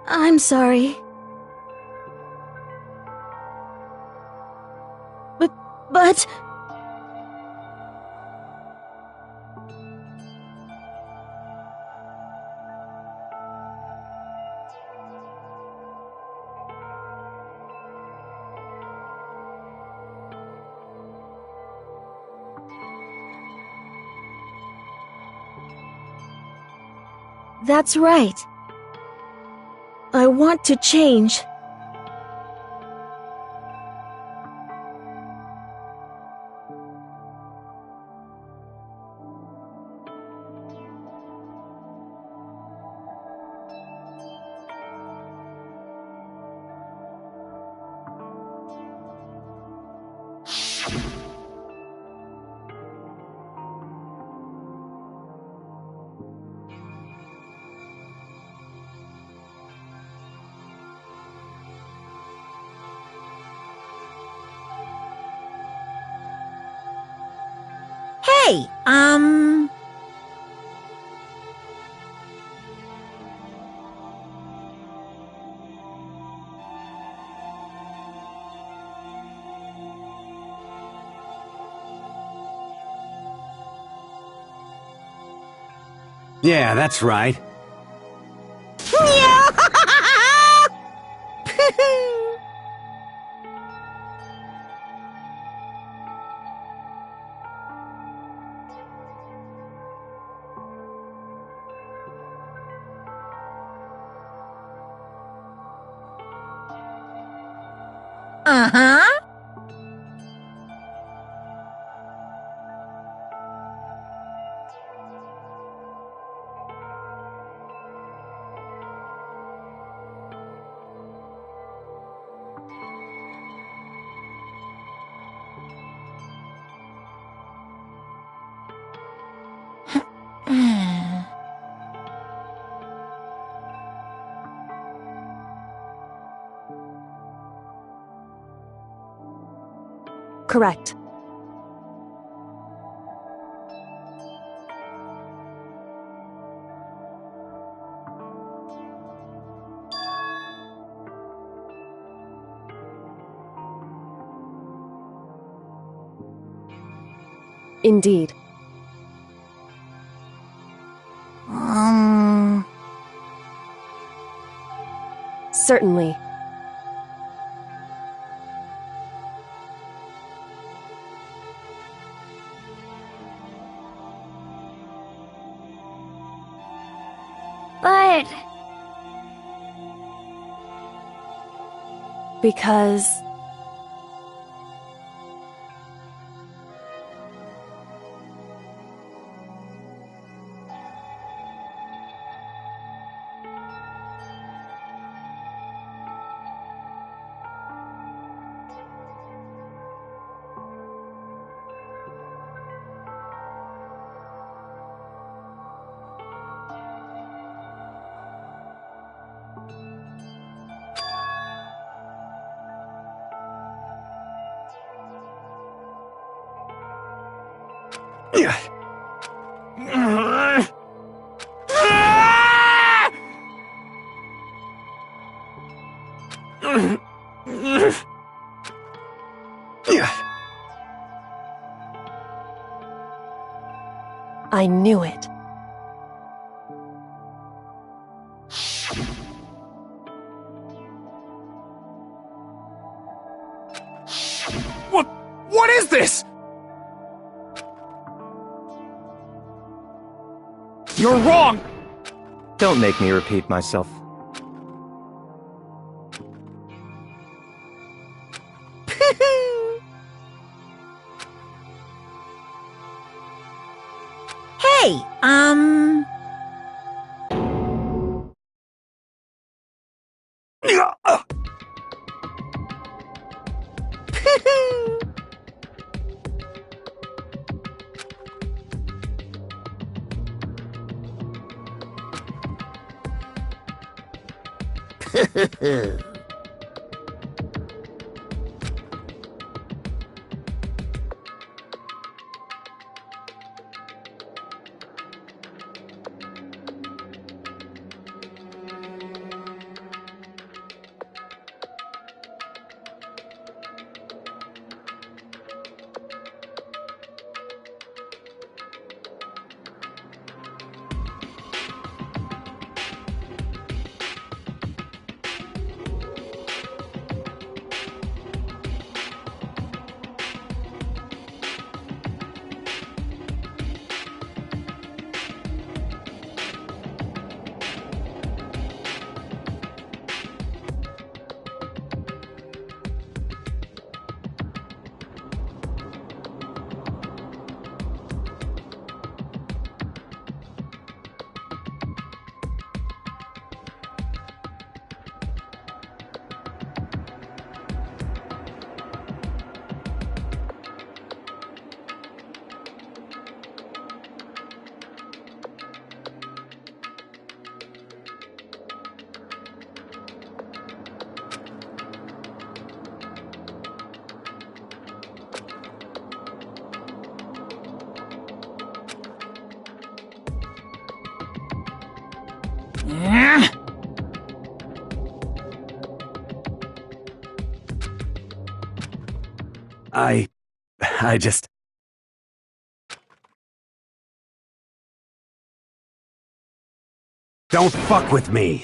I'm sorry. But... That's right. I want to change. Hey, Yeah, that's right. Uh-huh. Correct. Indeed. Certainly. But Because... I knew it. What is this? You're wrong! Don't make me repeat myself. Hey, I just... Don't fuck with me!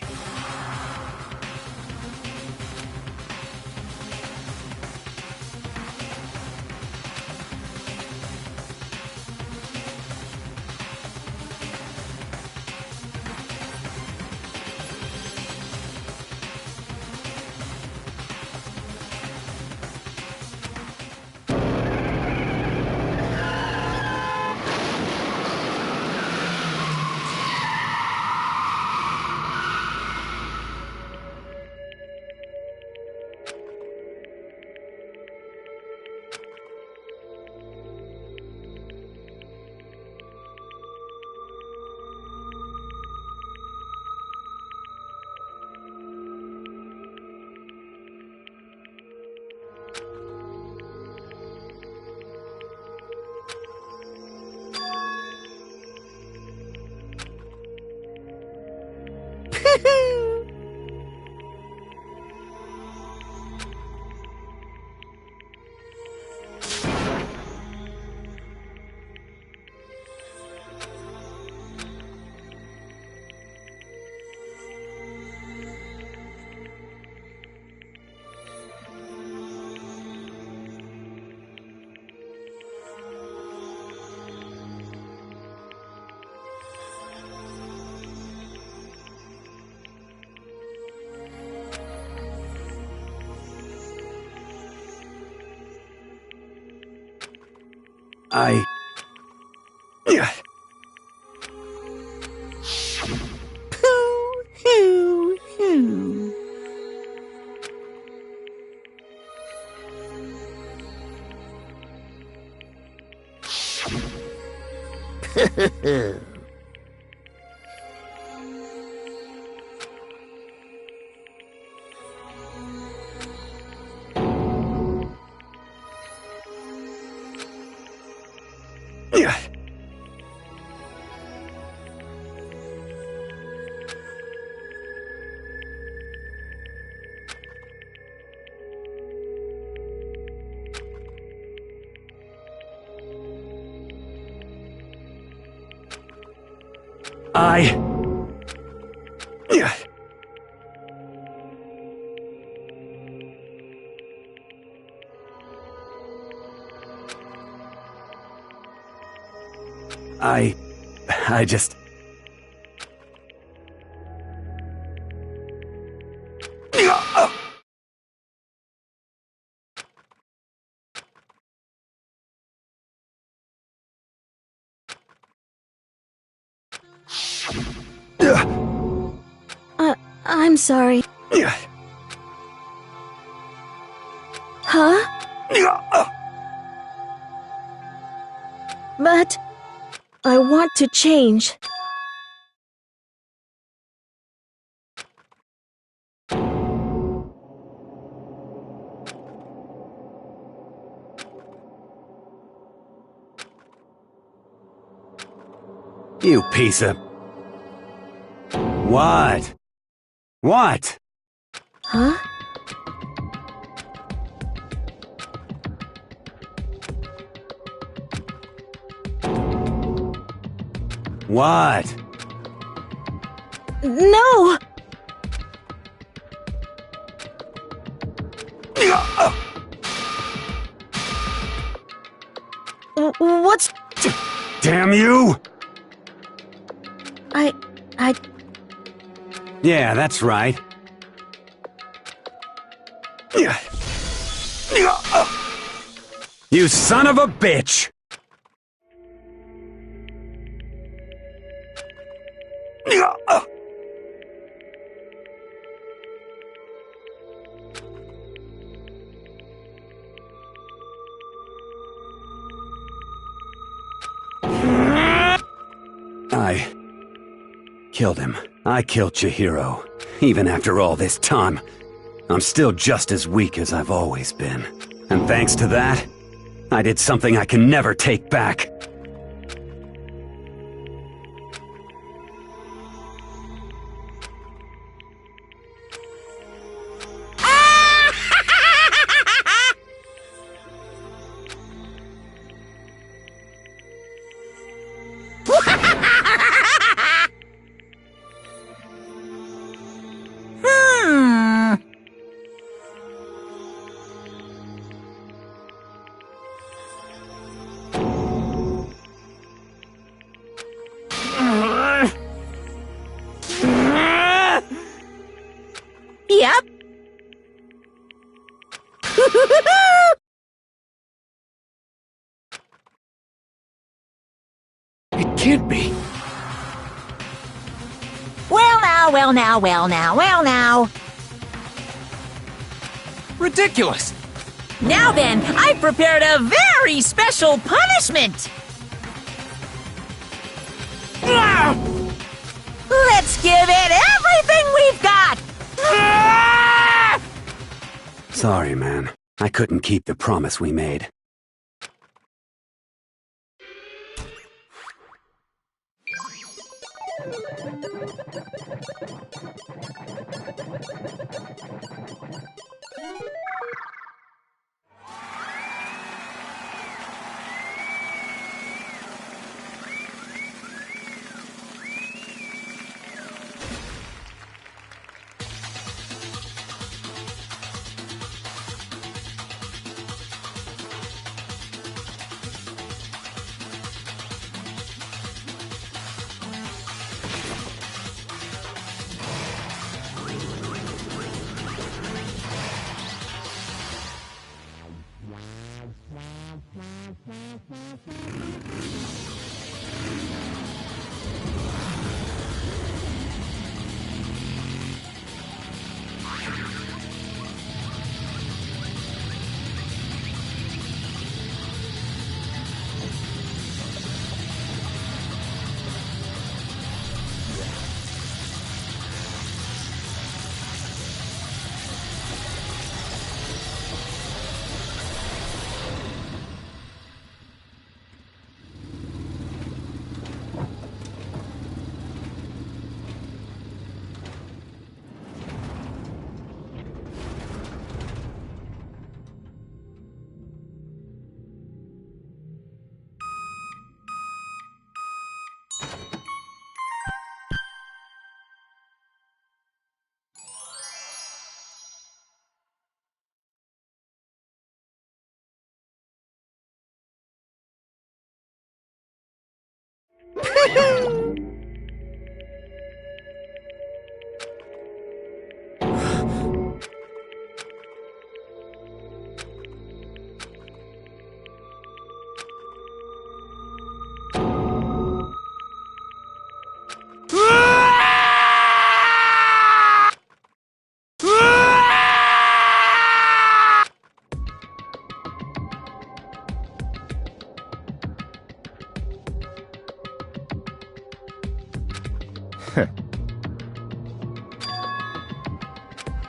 I just... I'm sorry. Huh? But I want to change. You piece of... What? What? Huh? What? No! What's... Damn you! I... Yeah, that's right. You son of a bitch! I killed him. I killed Chihiro. Even after all this time, I'm still just as weak as I've always been. And thanks to that, I did something I can never take back. Yep. It can't be. Well now. Ridiculous. Now then, I've prepared a very special punishment. Let's give it everything we've got. Sorry, man. I couldn't keep the promise we made.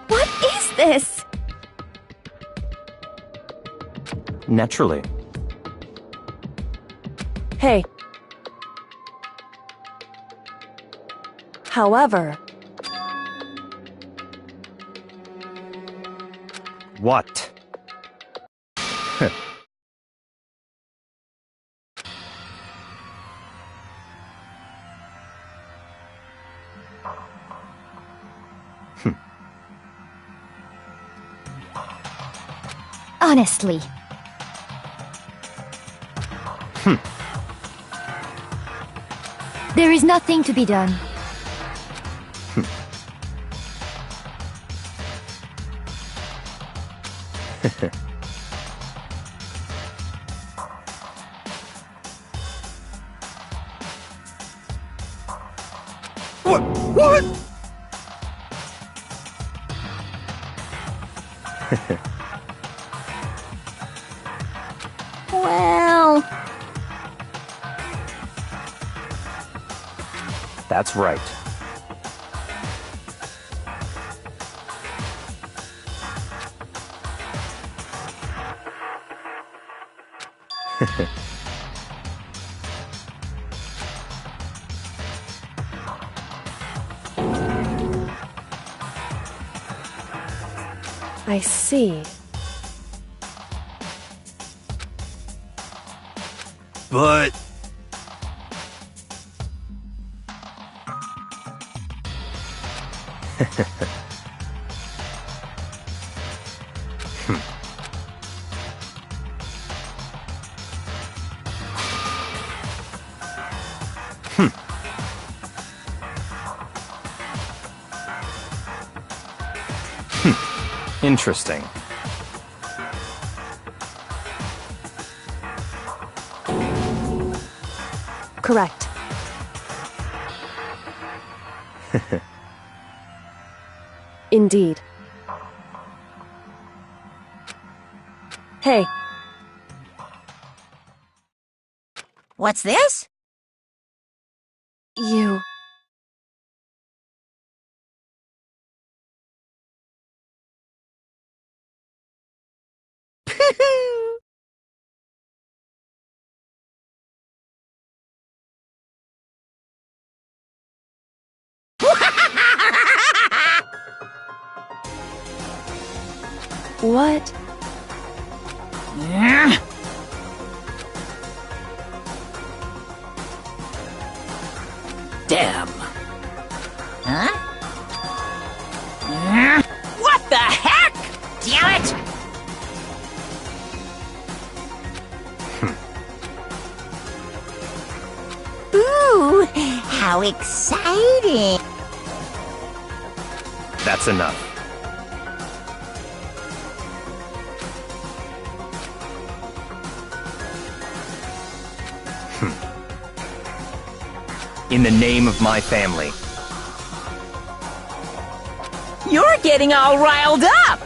What is this? Naturally. Hey. However, What? Honestly. There is nothing to be done. What? Well, That's right. I see. But... Interesting. Correct. Indeed. Hey. What's this? You... What? Damn. Huh? What the heck? Damn it! Ooh, how exciting! That's enough. In the name of my family. You're getting all riled up!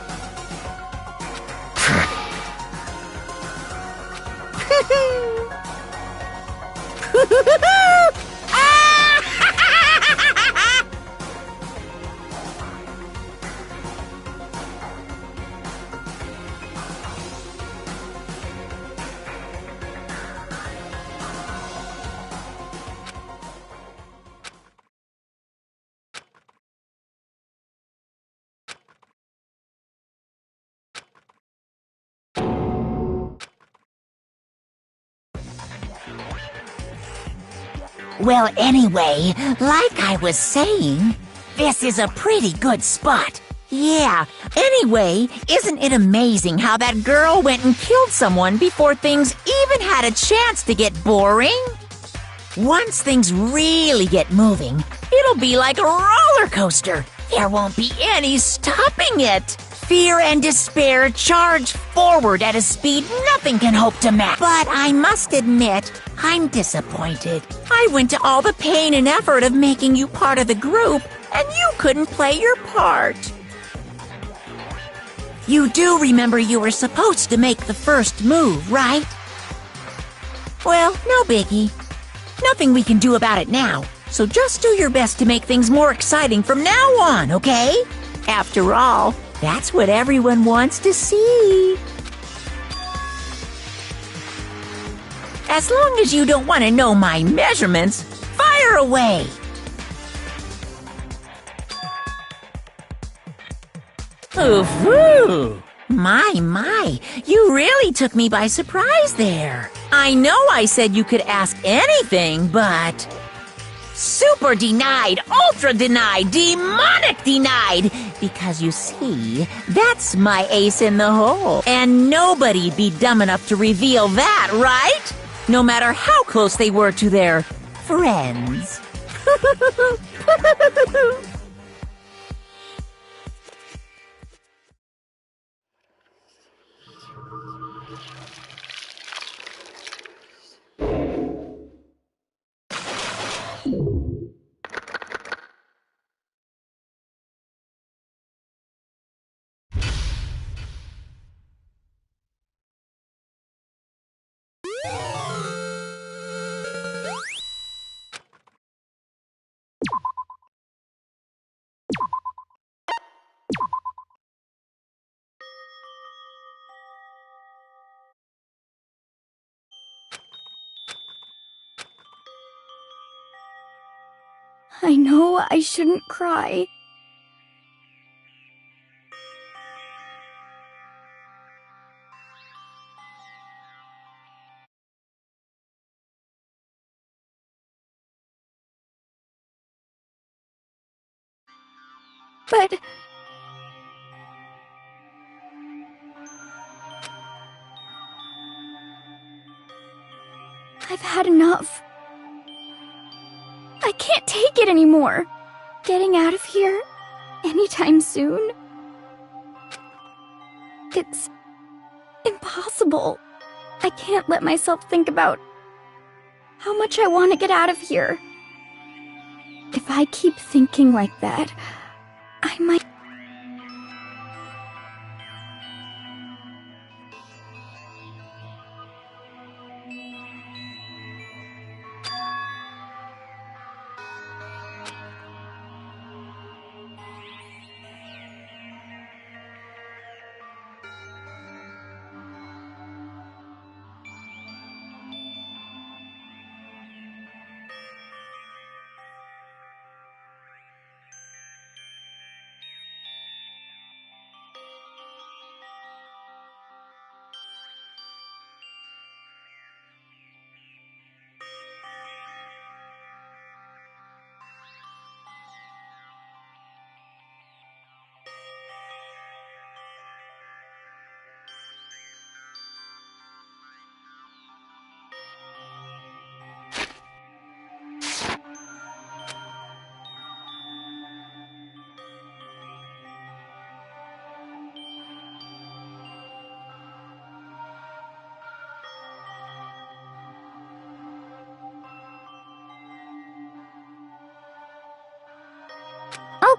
Well, anyway, like I was saying, this is a pretty good spot. Yeah, anyway, isn't it amazing how that girl went and killed someone before things even had a chance to get boring? Once things really get moving, it'll be like a roller coaster. There won't be any stopping it. Fear and despair charge forward at a speed nothing can hope to match. But I must admit, I'm disappointed. I went to all the pain and effort of making you part of the group, and you couldn't play your part. You do remember you were supposed to make the first move, right? Well, no biggie. Nothing we can do about it now, so just do your best to make things more exciting from now on, okay? After all, that's what everyone wants to see. As long as you don't want to know my measurements, fire away! Ooh, my, you really took me by surprise there. I know I said you could ask anything, but... Super denied, ultra denied, demonic denied! Because you see, that's my ace in the hole. And nobody'd be dumb enough to reveal that, right? No matter how close they were to their friends. I know I shouldn't cry. But... I've had enough. I can't take it anymore. Getting out of here anytime soon. It's impossible. I can't let myself think about how much I want to get out of here. If I keep thinking like that, I might...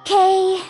Okay.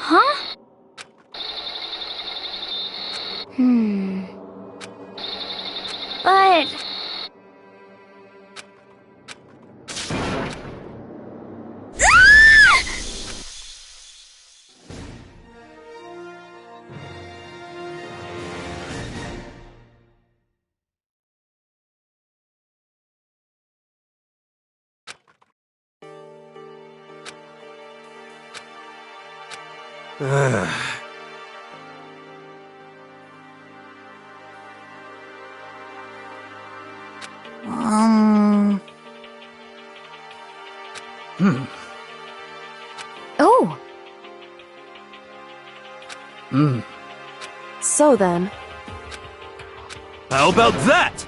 Huh? But... Oh. So then, How about that?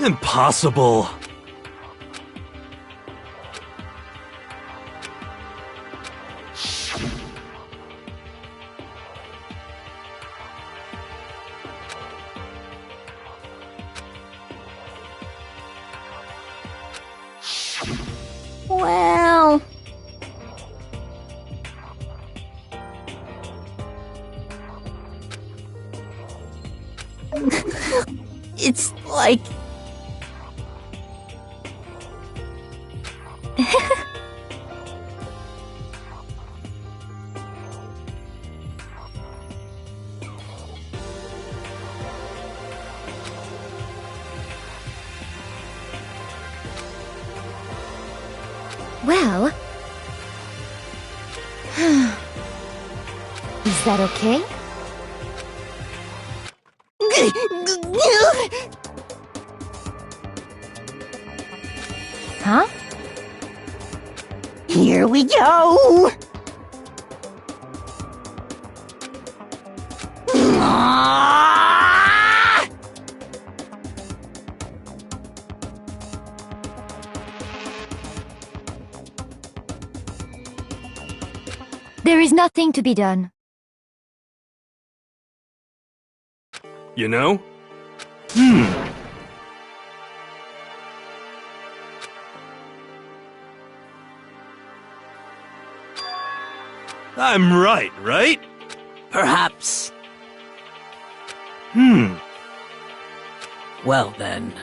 Impossible. Well... It's like... Well... Is that okay? Huh? Here we go! There is nothing to be done. You know? I'm right, right? Perhaps. Well then.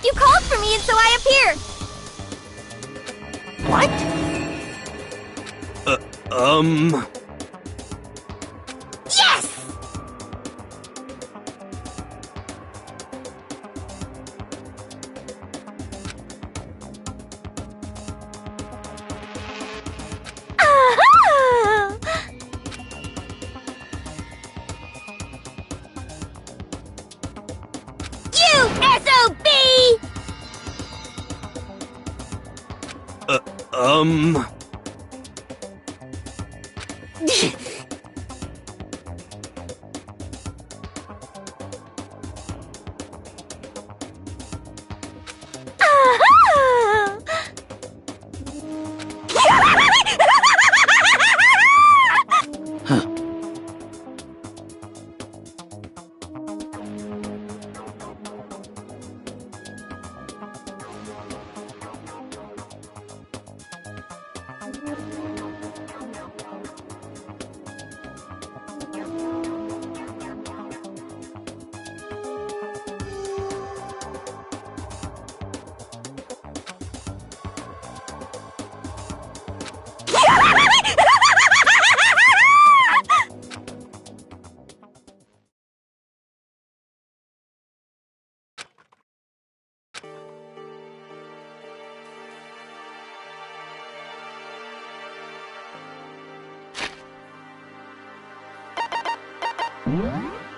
You called for me and so I appeared! What? Yes! Aha! You SOB! Aha! Huh?